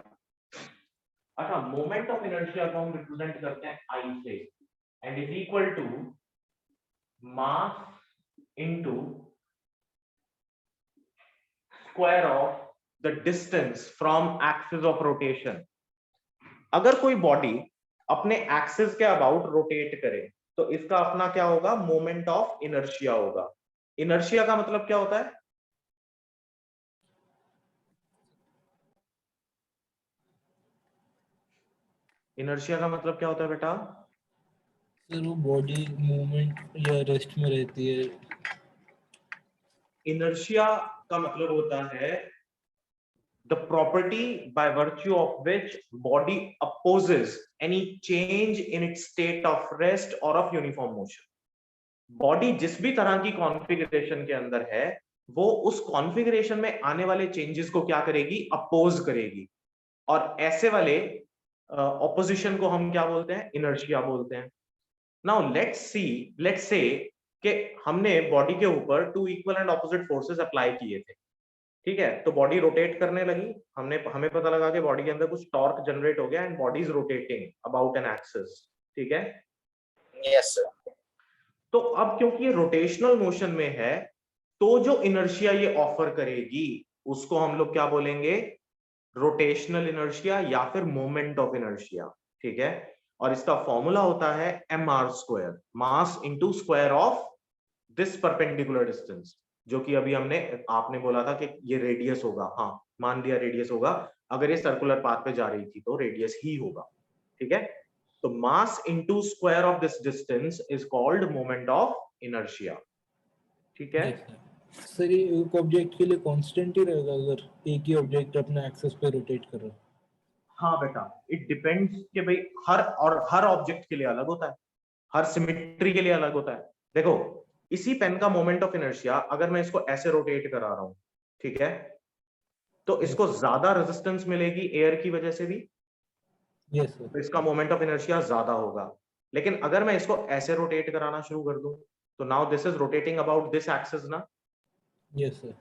Speaker 1: अच्छा, मोमेंट ऑफ इनर्शिया को हम रिप्रेजेंट करते हैं आई से, and is equal to mass into square of the distance from axis of rotation. अगर कोई बॉडी अपने एक्सिस के अबाउट रोटेट करे तो इसका अपना क्या होगा, मोमेंट ऑफ इनर्शिया होगा। इनर्शिया का मतलब क्या होता है? इनर्शिया का मतलब क्या होता है बेटा?
Speaker 4: सर वो बॉडी मूवमेंट या रेस्ट में रहती है।
Speaker 1: इनर्शिया का मतलब होता है the property by virtue of which body opposes any change in its state of rest or of uniform motion। Body जिस भी तरह की कॉन्फ़िगरेशन के अंदर है, वो उस कॉन्फ़िगरेशन में आने वाले चेंजेस को क्या करेगी, अपोज करेगी, और ऐसे वाले ऑपोजिशन को हम क्या बोलते हैं, इनर्शिया बोलते हैं। नाउ लेट्स से कि हमने बॉडी के ऊपर two equal and opposite forces apply किए थे। ठीक है, तो बॉडी रोटेट करने लगी, हमें पता लगा कि बॉडी के अंदर कुछ टॉर्क जनरेट हो गया and body is rotating about an axis. ठीक है,
Speaker 3: यस सर
Speaker 1: तो अब क्योंकि ये रोटेशनल मोशन में है, तो जो इनर्शिया ये ऑफर करेगी उसको हम लोग क्या बोलेंगे, रोटेशनल इनर्शिया या फिर मोमेंट ऑफ इनर्शिया। ठीक है, और इसका फॉर्मूला होता है mr², mass into square of this perpendicular distance, जो कि अभी आपने बोला था कि ये रेडियस होगा। हाँ, मान लिया रेडियस होगा, अगर ये सर्कुलर पाथ पे जा रही थी तो रेडियस ही होगा। ठीक है, तो मास into square of this distance is called moment of inertia. ठीक है,
Speaker 4: यस सर। सर ये एक ऑब्जेक्ट के लिए कांस्टेंट ही रहेगा अगर एक ही ऑब्जेक्ट अपने एक्सिस पे रोटेट कर रहा है?
Speaker 1: हाँ बेटा, इट डिपेंड्स कि भाई हर ऑब्जेक्ट के लिए अलग होता है, हर सिमेट्री के लिए अलग होता है। देखो, इसी पेन का मोमेंट ऑफ इनर्शिया अगर मैं इसको ऐसे रोटेट करा रहा हूं, ठीक है, तो इसको ज्यादा रेजिस्टेंस मिलेगी एयर की वजह से भी,
Speaker 4: यस सर।
Speaker 1: तो इसका मोमेंट ऑफ इनर्शिया ज्यादा होगा। लेकिन अगर मैं इसको ऐसे रोटेट कराना शुरू कर दूं, तो now this is rotating about this axis ना।
Speaker 4: Yes sir.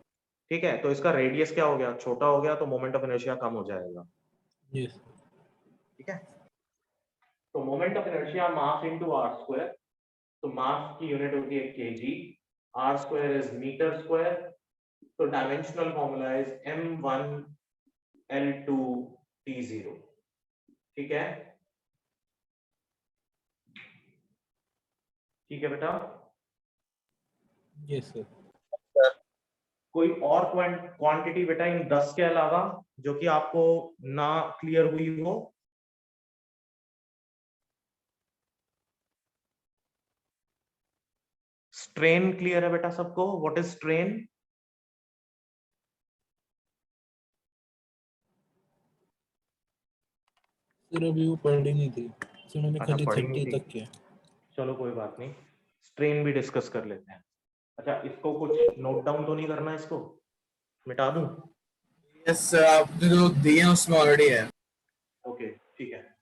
Speaker 1: ठीक है, तो इसका रेडियस क्या हो गया, छोटा हो गया, तो मोमेंट ऑफ इनर्शिया कम हो जाएगा।
Speaker 4: यस
Speaker 1: ठीक है। तो moment of inertia mass into R square, तो मास की यूनिट होती है KG, R square is metre square, तो डायमेंशनल फॉर्मूला इज m1L2T0। ठीक है, ठीक है बेटा।
Speaker 4: Yes sir.
Speaker 1: कोई और क्वांटिटी बेटा इन 10 के अलावा जो कि आपको ना क्लियर हुई हो? स्ट्रेन क्लियर है बेटा सबको? What is strain?
Speaker 4: सर अभी वो पढ़ी नहीं थी, सर मैंने
Speaker 1: अच्छा,
Speaker 4: खाली
Speaker 1: पढ़ी नहीं
Speaker 4: 30
Speaker 1: थी।
Speaker 4: तक किया।
Speaker 1: चलो कोई बात नहीं, स्ट्रेन भी डिस्कस कर लेते हैं। अच्छा, इसको कुछ नोट डाउन तो नहीं करना? इसको मिटा दूं?
Speaker 2: यस सर, आपने जो दिए हैं उसमें ऑलरेडी है।
Speaker 1: ओके, ठीक है।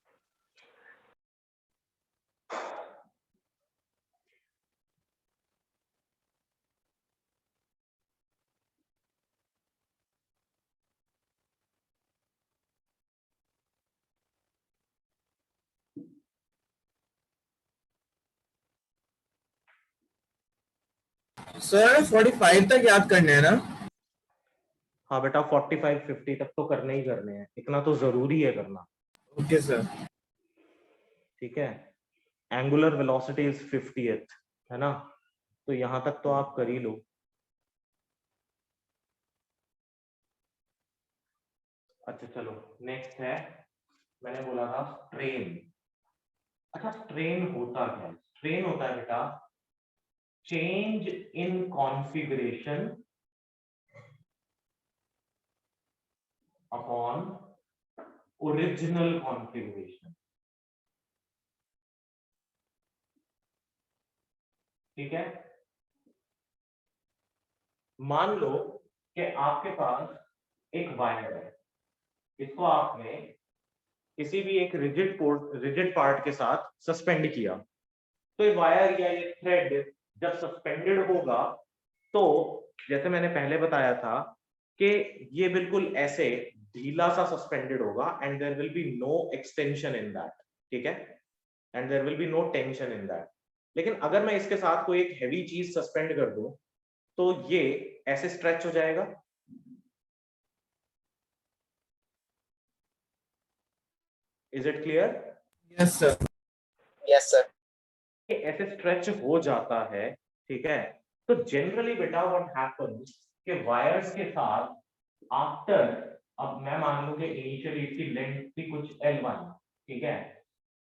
Speaker 2: सर 45 तक याद करने हैं ना?
Speaker 1: हाँ बेटा, 45-50 तक तो करने ही करने हैं, इतना तो जरूरी है करना।
Speaker 2: Okay sir.
Speaker 1: ठीक है, एंगुलर वेलोसिटी इज 50th, है ना? तो यहां तक तो आप कर ही लो। अच्छा चलो, नेक्स्ट है, मैंने बोला था स्ट्रेन। अच्छा, स्ट्रेन होता क्या है? स्ट्रेन होता है बेटा change in configuration upon original configuration. ठीक है, मान लो कि आपके पास एक वायर है, इसको आपने किसी भी एक रिजिड पार्ट के साथ सस्पेंड किया, तो ये वायर या ये थ्रेड जब सस्पेंडेड होगा तो जैसे मैंने पहले बताया था कि ये बिल्कुल ऐसे ढीला सा सस्पेंडेड होगा and there will be no extension in that. ठीक है, and there will be no tension in that. लेकिन अगर मैं इसके साथ कोई एक हैवी चीज सस्पेंड कर दूं तो ये ऐसे स्ट्रेच हो जाएगा। Is it clear?
Speaker 2: Yes sir.
Speaker 3: Yes, sir.
Speaker 1: ये ऐसे स्ट्रेच हो जाता है। ठीक है, तो जनरली बेटा व्हाट हैपेंस कि वायर्स के साथ आफ्टर, अब मैं मान लूं कि इनिशियली इसकी लेंथ थी कुछ L1, ठीक है,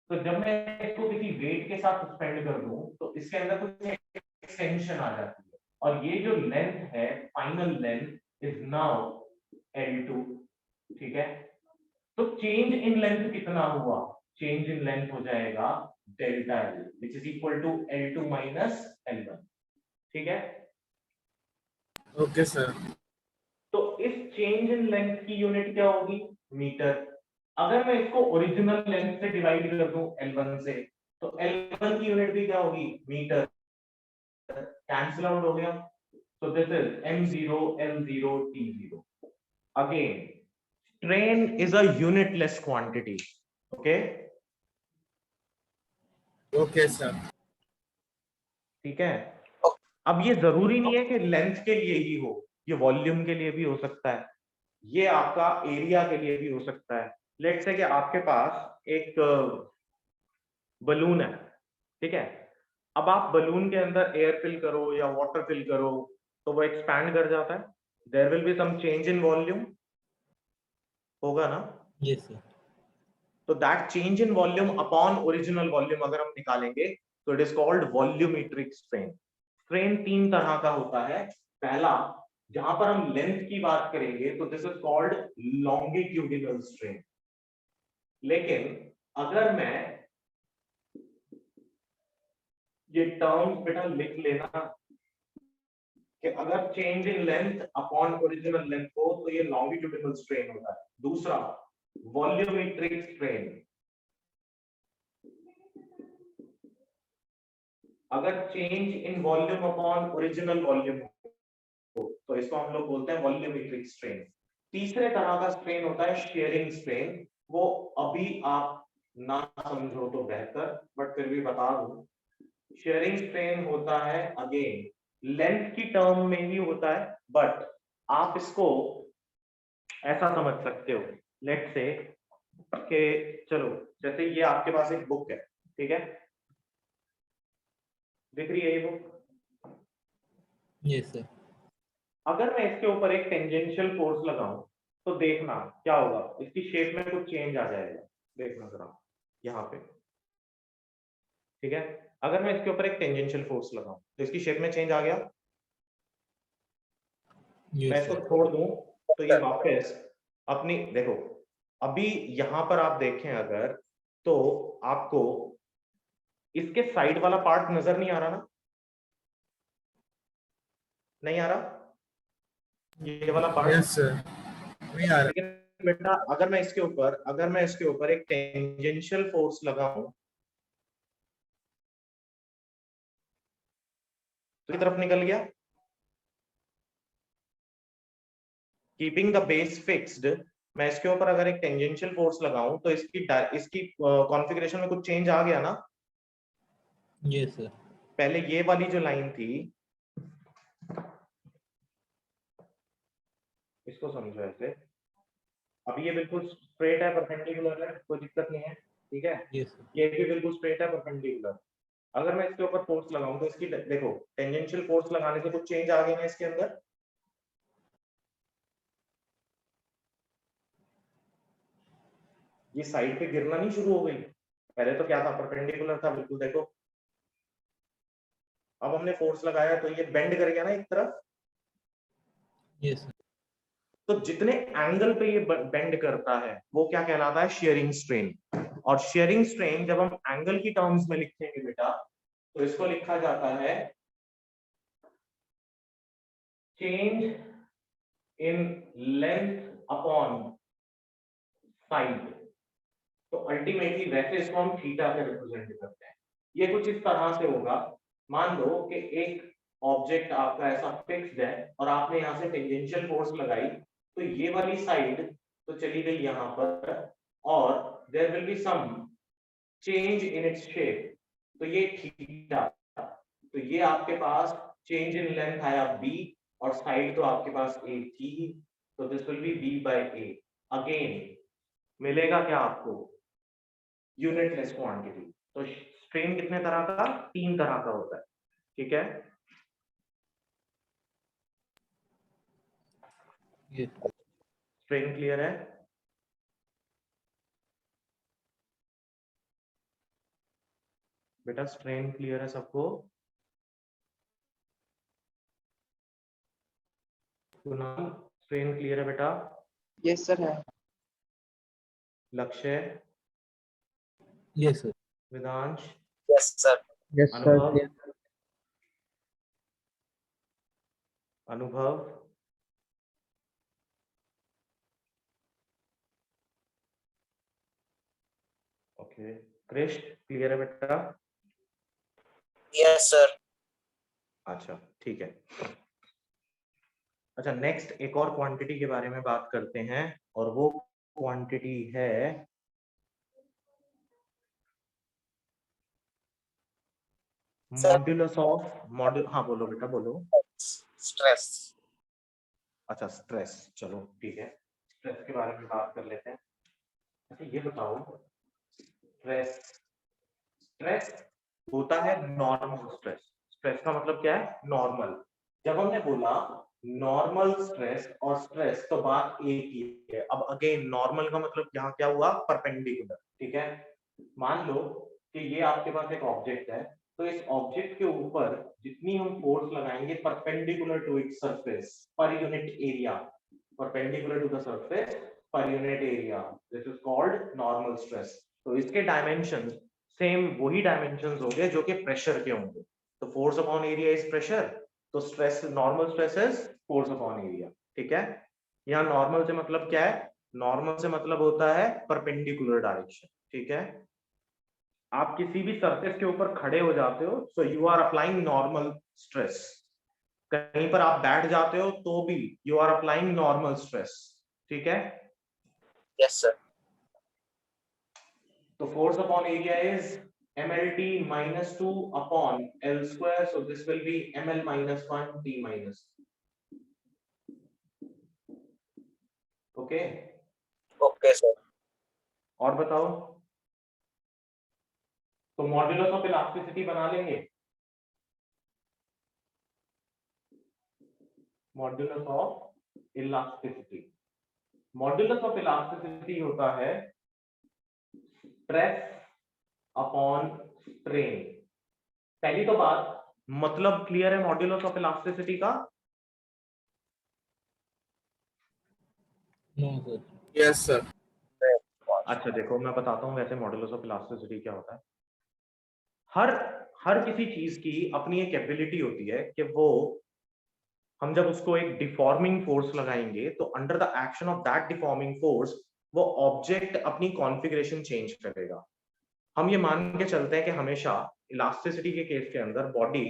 Speaker 1: तो जब मैं इसको किसी वेट के साथ सस्पेंड कर दूं तो इसके अंदर कुछ एक्सटेंशन आ जाती है और ये जो लेंथ है, final length is now L2। ठीक है, तो चेंज इन लेंथ कितना हुआ? चेंज इन लेंथ हो जाएगा delta L which is equal to L2 minus L1। ठीक है,
Speaker 2: ओके सर।
Speaker 1: तो इस चेंज इन लेंथ की यूनिट क्या होगी? मीटर। अगर मैं इसको ओरिजिनल लेंथ से डिवाइड कर दूं L1 से, तो L1 की यूनिट भी क्या होगी? मीटर। कैंसिल आउट हो गया, so this is m0 l0 t0। again, strain is a unitless quantity, okay?
Speaker 2: Okay sir.
Speaker 1: ठीक है, अब ये जरूरी नहीं है कि लेंथ के लिए ही हो, ये वॉल्यूम के लिए भी हो सकता है, ये आपका एरिया के लिए भी हो सकता है। लेट्स से कि आपके पास एक बलून है, ठीक है, अब आप बलून के अंदर एयर फिल करो या वाटर फिल करो तो वो एक्सपैंड कर जाता है, there will be some change in volume, होगा ना?
Speaker 4: Yes sir.
Speaker 1: तो that change in volume upon original volume अगर हम निकालेंगे तो it is called volumetric strain. Strain तीन तरह का होता है। पहला, जहां पर हम लेंथ की बात करेंगे तो this is called longitudinal strain. लेकिन अगर मैं ये टर्म्स बेटा लिख लेना कि अगर change in length upon original length हो तो ये लॉन्गिट्यूडिनल स्ट्रेन होता है। दूसरा, वॉल्यूमेट्रिक स्ट्रेन, अगर change in volume upon original volume हो तो इसको हम लोग बोलते हैं वॉल्यूमेट्रिक स्ट्रेन। तीसरे तरह का स्ट्रेन होता है शेयरिंग स्ट्रेन, वो अभी आप ना समझो तो बेहतर, बट फिर भी बता दूं, शेयरिंग स्ट्रेन होता है अगेन लेंथ की टर्म में ही होता है, बट आप इसको ऐसा समझ सकते हो, लेट से कि चलो जैसे ये आपके पास एक बुक है, ठीक है, दिख रही है ये बुक?
Speaker 4: Yes sir.
Speaker 1: अगर मैं इसके ऊपर एक टेंजेंशियल फोर्स लगाऊं तो देखना क्या होगा, इसकी शेप में कुछ चेंज आ जाएगा, देखना जरा यहाँ पे, ठीक है। अगर मैं इसके ऊपर एक टेंजेंशियल फोर्स लगाऊं तो इसकी शेप में चेंज आ गया, मैं
Speaker 4: यस
Speaker 1: इसको
Speaker 4: सर।
Speaker 1: छोड़ दूं तो ये वापस अपनी, देखो अभी यहां पर आप देखें अगर, तो आपको इसके साइड वाला पार्ट नजर नहीं आ रहा ना, नहीं आ रहा ये वाला पार्ट,
Speaker 2: यस सर, नहीं आ रहा।
Speaker 1: लेकिन बेटा अगर मैं इसके ऊपर एक टेंजेंशियल फोर्स लगाऊं तो तरफ निकल गया, कीपिंग द बेस फिक्स्ड। मैं इसके ऊपर अगर एक टेंजेंशियल फोर्स लगाऊं तो इसकी कॉन्फ़िगरेशन में कुछ चेंज आ गया ना।
Speaker 4: Yes sir.
Speaker 1: पहले ये वाली जो लाइन थी, इसको समझो ऐसे, अभी ये बिल्कुल स्ट्रेट है, परपेंडिकुलर है, कोई दिक्कत नहीं है, ठीक है,
Speaker 4: यस सर।
Speaker 1: ये भी बिल्कुल स्ट्रेट है, परपेंडिकुलर। अगर मैं इसके ऊपर फोर्स लगाऊं तो इसकी देखो टेंजेंशियल फोर्स लगाने से कुछ चेंज आ गया ना इसके अंदर, ये साइड पे गिरना नहीं शुरू हो गई, पहले तो क्या था, परपेंडिकुलर था बिल्कुल, देखो अब हमने फोर्स लगाया तो ये बेंड कर गया ना एक तरफ,
Speaker 4: यस सर।
Speaker 1: तो जितने एंगल पे ये बेंड करता है वो क्या कहलाता है, शेयरिंग स्ट्रेन। और शेयरिंग स्ट्रेन जब हम एंगल की टर्म्स में लिखेंगे बेटा तो इसको लिखा जाता है change in length upon side. तो अल्टीमेटली वैसे इसको हम थीटा से रिप्रेजेंट करते हैं। ये कुछ इस तरह से होगा, मान लो कि एक ऑब्जेक्ट आपका ऐसा फिक्स्ड है और आपने यहाँ से टेंजेंशियल फोर्स लगाई, तो ये वाली साइड तो चली गई यहाँ पर, और there will be some change in its shape, तो ये थीटा, तो ये आपके पास चेंज इन लेंथ आया b, और साइड तो आपके पास a थी, तो this will be b by a। Again मिलेगा क्या आपको, यूनिटलेस क्वांटिटी। तो स्ट्रेन कितने तरह का, 3 तरह का होता है, ठीक है।
Speaker 4: यस।
Speaker 1: स्ट्रेन क्लियर है? बेटा स्ट्रेन क्लियर है सबको? कुणाल स्ट्रेन क्लियर है बेटा?
Speaker 3: यस सर है।
Speaker 1: लक्ष्य,
Speaker 4: yes sir.
Speaker 1: Vedansh,
Speaker 3: yes sir.
Speaker 2: Yes
Speaker 1: अनुभव, अनुभव, ओके, कृष्ण क्लियर है बेटा?
Speaker 3: Yes sir.
Speaker 1: अच्छा ठीक है। अच्छा नेक्स्ट एक और क्वांटिटी के बारे में बात करते हैं, और वो क्वांटिटी है मॉड्यूलस ऑफ मॉड्यूल, हाँ बोलो बेटा बोलो।
Speaker 3: स्ट्रेस।
Speaker 1: अच्छा स्ट्रेस, चलो ठीक है, स्ट्रेस के बारे में बात कर लेते हैं। अच्छा ये बताओ, स्ट्रेस स्ट्रेस होता है नॉर्मल स्ट्रेस। स्ट्रेस का मतलब क्या है, नॉर्मल। जब हमने बोला नॉर्मल स्ट्रेस और स्ट्रेस तो बात एक ही है। अब अगेन नॉर्मल का मतलब यहाँ क्या हुआ, परपेंडिकुलर, ठीक है। मान लो कि ये आपके पास एक ऑब्जेक्ट है, तो इस ऑब्जेक्ट के ऊपर जितनी हम फोर्स लगाएंगे perpendicular to its surface per unit area, perpendicular to the surface per unit area, this is called normal stress. तो इसके डायमेंशन सेम वही डायमेंशंस होंगे जो कि प्रेशर के होंगे। तो force upon area is pressure, तो stress, normal stress is force upon area, ठीक है। यहाँ नॉर्मल से मतलब क्या है, नॉर्मल से मतलब होता है परपेंडिकुलर डायरेक्शन, ठीक है। आप किसी भी सरफेस के ऊपर खड़े हो जाते हो, so you are applying normal stress. कहीं पर आप बैठ जाते हो तो भी you are applying normal stress, ठीक है।
Speaker 3: Yes sir.
Speaker 1: तो force upon area is mlt minus 2 upon l square, so this will be ml minus 1 t minus. Okay,
Speaker 3: Okay, sir.
Speaker 1: और बताओ, तो मॉड्यूलस ऑफ इलास्टिसिटी बना लेंगे। Modulus of elasticity, modulus of elasticity होता है stress upon strain. पहली तो बात, मतलब क्लियर है मॉड्यूलस ऑफ इलास्टिसिटी का?
Speaker 4: No sir.
Speaker 2: Yes sir.
Speaker 1: अच्छा देखो, मैं बताता हूँ वैसे मॉड्यूलस ऑफ इलास्टिसिटी क्या होता है। हर किसी चीज की अपनी एक एबिलिटी होती है कि वो, हम जब उसको एक डिफॉर्मिंग फोर्स लगाएंगे तो under the action of that deforming force वो ऑब्जेक्ट अपनी कॉन्फ़िगरेशन चेंज करेगा। हम ये मान के चलते हैं कि हमेशा इलास्टिसिटी के केस के अंदर बॉडी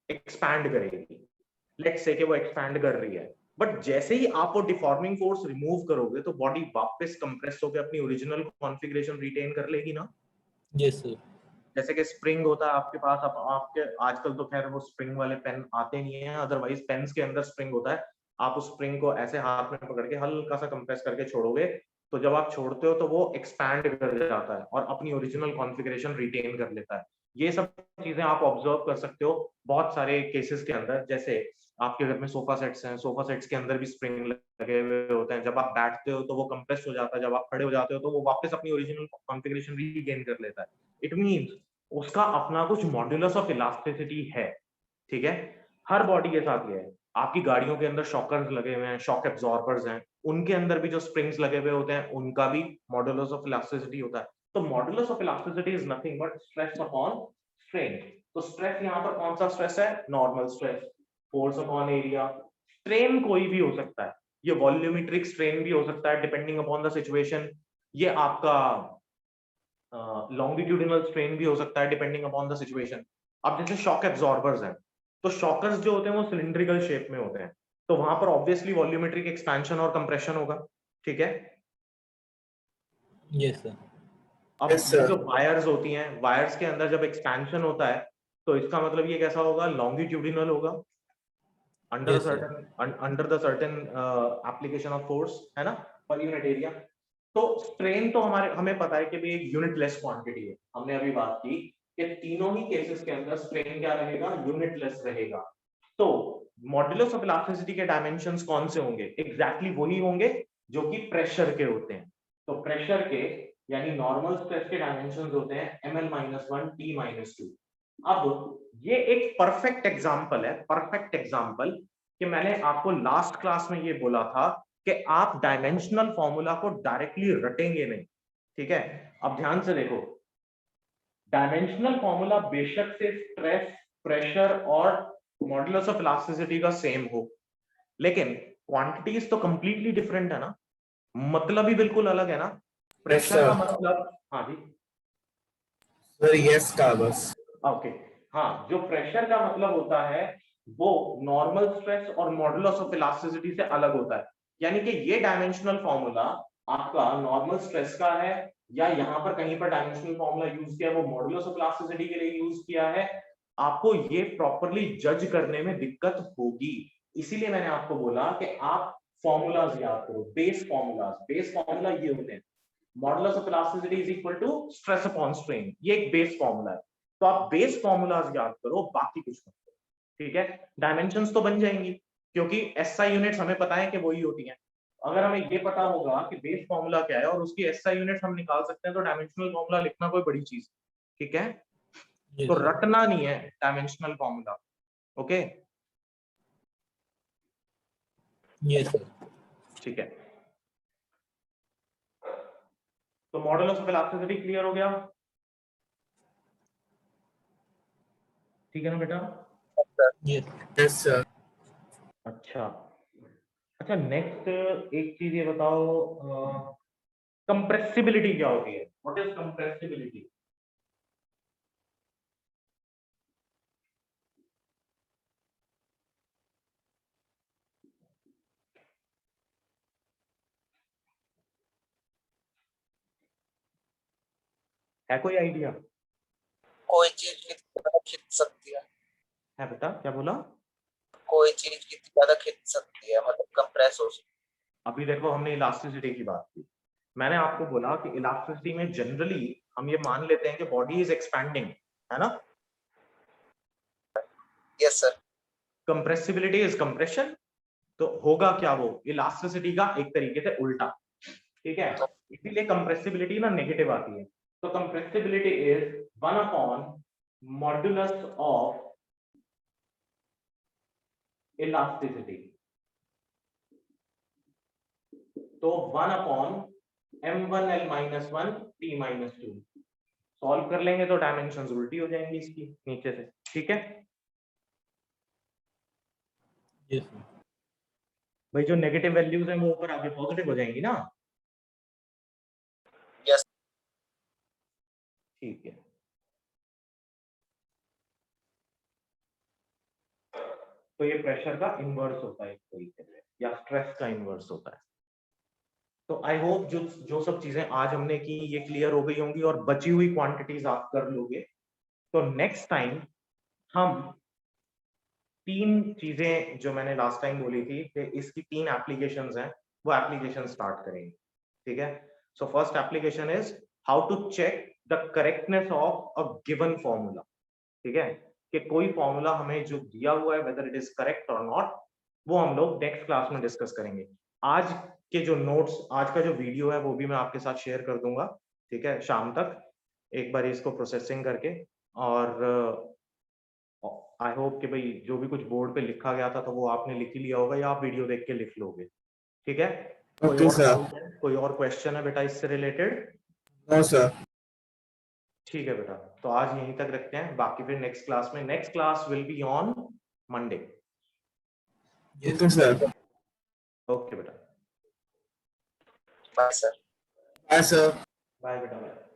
Speaker 1: एक्सपैंड करेगी, लेट्स से कि वो एक्सपैंड कर रही है, बट जैसे ही आप वो डिफॉर्मिंग फोर्स रिमूव करोगे तो बॉडी वापस कंप्रेस होकर अपनी ओरिजिनल कॉन्फ़िगरेशन रिटेन कर लेगी ना।
Speaker 4: Yes sir.
Speaker 1: जैसे कि स्प्रिंग होता है आपके पास, अब आपके आजकल तो खैर वो स्प्रिंग वाले पेन आते नहीं है, अदरवाइज पेन्स के अंदर स्प्रिंग होता है। आप उस स्प्रिंग को ऐसे हाथ में पकड़ के हल्का सा कंप्रेस करके छोड़ोगे, तो जब आप छोड़ते हो तो वो एक्सपैंड कर जाता है और अपनी ओरिजिनल कॉन्फ़िगरेशन रिटेन कर लेता है। ये सब चीजें आप ऑब्जर्व कर सकते हो बहुत सारे केसेस के अंदर। जैसे आपके घर में सोफा सेट्स हैं, सोफा सेट्स के अंदर भी स्प्रिंग लगे हुए होते हैं। जब आप बैठते हो तो वो कंप्रेस हो जाता है, जब आप खड़े हो जाते हो तो वो वापस अपनी ओरिजिनल कॉन्फ़िगरेशन रीगेन कर लेता है। इट मींस उसका अपना कुछ मॉड्यूलस ऑफ इलास्टिसिटी है, ठीक है। हर बॉडी के साथ ये है। आपकी गाड़ियों के अंदर शॉकर्स लगे हुए हैं, शॉक एब्जॉर्बर्स हैं, उनके अंदर भी जो स्प्रिंग्स लगे हुए होते हैं उनका भी मॉड्यूलस ऑफ इलास्टिसिटी होता है। तो modulus of elasticity is nothing but stress upon strain. तो स्ट्रेस यहाँ पर कौन सा स्ट्रेस है? Normal stress, force upon area. Strain कोई भी हो सकता है, ये वॉल्यूमेट्रिक स्ट्रेन भी हो सकता है डिपेंडिंग अपॉन द सिचुएशन, ये आपका लॉन्गिट्यूडिनल स्ट्रेन भी हो सकता है डिपेंडिंग अपॉन द सिचुएशन। अब जैसे शॉक एब्जॉर्बर्स हैं, तो शॉकर्स जो होते हैं वो सिलिंड्रिकल शेप में होते हैं, तो वहां पर ऑब्वियसली वॉल्यूमेट्रिक एक्सपेंशन और कंप्रेशन होगा, ठीक है।
Speaker 4: Yes sir.
Speaker 1: अब
Speaker 2: Yes,
Speaker 1: ये
Speaker 2: sir.
Speaker 1: जो वायर्स होती हैं, वायर्स के अंदर जब एक्सपेंशन होता है तो इसका मतलब ये कैसा होगा? लॉन्गिट्यूडिनल होगा,
Speaker 4: Yes, sir.
Speaker 1: Under the certain application of force, है ना, पर यूनिट एरिया। तो स्ट्रेन तो हमें पता है कि भी एक यूनिटलेस क्वांटिटी है। हमने अभी बात की कि तीनों ही केसेस के अंदर स्ट्रेन क्या रहेगा? यूनिटलेस रहेगा। तो मॉड्यूलस ऑफ इलास्टिसिटी के डायमेंशंस कौन से होंगे? एग्जैक्टली वही होंगे जो कि प्रेशर के होते हैं। तो प्रेशर के यानी नॉर्मल स्ट्रेस के डायमेंशंस होते हैं ml-1 t-2। अब ये एक परफेक्ट एग्जांपल है, परफेक्ट एग्जांपल, कि मैंने आपको लास्ट क्लास में ये बोला था कि आप डायमेंशनल फॉर्मूला को डायरेक्टली रटेंगे नहीं, ठीक है। अब ध्यान से देखो, डायमेंशनल फॉर्मूला बेशक से स्ट्रेस, प्रेशर और मॉडुलस ऑफ इलास्टिसिटी का सेम हो, लेकिन क्वांटिटीज तो कंप्लीटली डिफरेंट है ना, मतलब ही बिल्कुल अलग है ना। प्रेशर का मतलब, हाँ जी
Speaker 2: सर यस का बस।
Speaker 1: ओके, हाँ, जो प्रेशर का मतलब होता है वो नॉर्मल स्ट्रेस और मॉडुलस ऑफ इलास्टिसिटी से अलग होता है। यानी कि ये डायमेंशनल फॉर्मूला आपका नॉर्मल स्ट्रेस का है, या यहाँ पर कहीं पर डायमेंशनल फॉर्मूला यूज किया वो मॉडुलस ऑफ इलास्टिसिटी के लिए यूज किया है, आपको ये प्रॉपर्ली जज करने में दिक्कत होगी। इसीलिए मैंने आपको बोला कि आप फॉर्मूलाज याद करो, बेस फॉर्मूलाज। बेस फॉर्मूला ये होते हैं, modulus of elasticity is equal to stress upon strain, ये एक बेस फॉर्मूला है। तो आप बेस फॉर्मूलाज याद करो, बाकी कुछ मत करो, ठीक है। डायमेंशंस तो बन जाएंगी क्योंकि एसआई यूनिट्स हमें पता है कि वही होती हैं। अगर हमें ये पता होगा कि बेस फॉर्मूला क्या है और उसकी एसआई यूनिट्स हम निकाल सकते हैं, तो डायमेंशनल फॉर्मूला लिखना कोई बड़ी चीज, ठीक है।
Speaker 4: Yes,
Speaker 1: तो
Speaker 4: sir.
Speaker 1: रटना नहीं है dimensional formula, okay,
Speaker 4: Yes, sir.
Speaker 1: ठीक है। तो मॉडुलस ऑफ इलास्टिसिटी क्लियर हो गया, ठीक है ना बेटा?
Speaker 4: Yes.
Speaker 2: Yes sir.
Speaker 1: अच्छा, अच्छा नेक्स्ट एक चीज ये बताओ, कंप्रेसिबिलिटी क्या होती है? What is compressibility? है कोई आइडिया?
Speaker 3: कोई चीज कितनी ज्यादा खींच सकती
Speaker 1: है बेटा, क्या बोला?
Speaker 3: कोई चीज कितनी ज्यादा खींच सकती है, मतलब कंप्रेस हो सकती
Speaker 1: अभी देखो हमने इलास्टिसिटी की बात की, मैंने आपको बोला कि इलास्टिसिटी में जनरली हम ये मान लेते हैं कि बॉडी इज एक्सपैंडिंग, है ना?
Speaker 3: है। Yes sir.
Speaker 1: Compressibility is compression, तो होगा क्या वो इलास्टिसिटी का एक तरीके से उल्टा, ठीक है? इसीलिए कंप्रेसिबिलिटी ना नेगेटिव आती है। तो compressibility is 1 upon modulus of elasticity, तो 1 upon m1l minus 1 t minus 2। Solve कर लेंगे तो डायमेंशंस उल्टी हो जाएंगी इसकी नीचे से, ठीक है?
Speaker 4: Yes sir.
Speaker 1: भाई जो नेगेटिव वैल्यूज हैं वो ऊपर आगे पॉजिटिव हो जाएंगी ना,
Speaker 3: यस।
Speaker 1: ठीक है। तो ये प्रेशर का इनवर्स होता है एक तरीके से, या स्ट्रेस का इनवर्स होता है। तो आई होप जो सब चीजें आज हमने की ये क्लियर हो गई होंगी और बची हुई क्वांटिटीज आप कर लोगे। तो नेक्स्ट टाइम हम 3 चीजें जो मैंने लास्ट टाइम बोली थी कि इसकी 3 एप्लीकेशंस हैं, वो एप्लीकेशन स्टार्ट करेंगे, ठीक है? So first application is how to check the correctness of a given formula, ठीक है? कि कोई फॉर्मूला हमें जो दिया हुआ है वेदर इट इज करेक्ट और नॉट, वो हम लोग नेक्स्ट क्लास में डिस्कस करेंगे। आज के जो नोट्स, आज का जो वीडियो है वो भी मैं आपके साथ शेयर कर दूंगा, ठीक है? शाम तक एक बार इसको प्रोसेसिंग करके, और आई होप कि भाई जो भी कुछ बोर्ड पे लिखा गया था तो वो आपने लिख ही लिया होगा या आप वीडियो देख के लिख लोगे, ठीक है? कोई
Speaker 2: ओके
Speaker 1: और
Speaker 2: सर।
Speaker 1: डाउट है, कोई और क्वेश्चन है बेटा इससे रिलेटेड?
Speaker 2: No sir.
Speaker 1: ठीक है बेटा, तो आज यहीं तक रखते हैं, बाकी फिर नेक्स्ट क्लास में, next class will be on Monday.
Speaker 2: Okay sir.
Speaker 1: Okay बेटा,
Speaker 3: bye sir.
Speaker 2: Bye sir.
Speaker 1: Bye बेटा, बाय।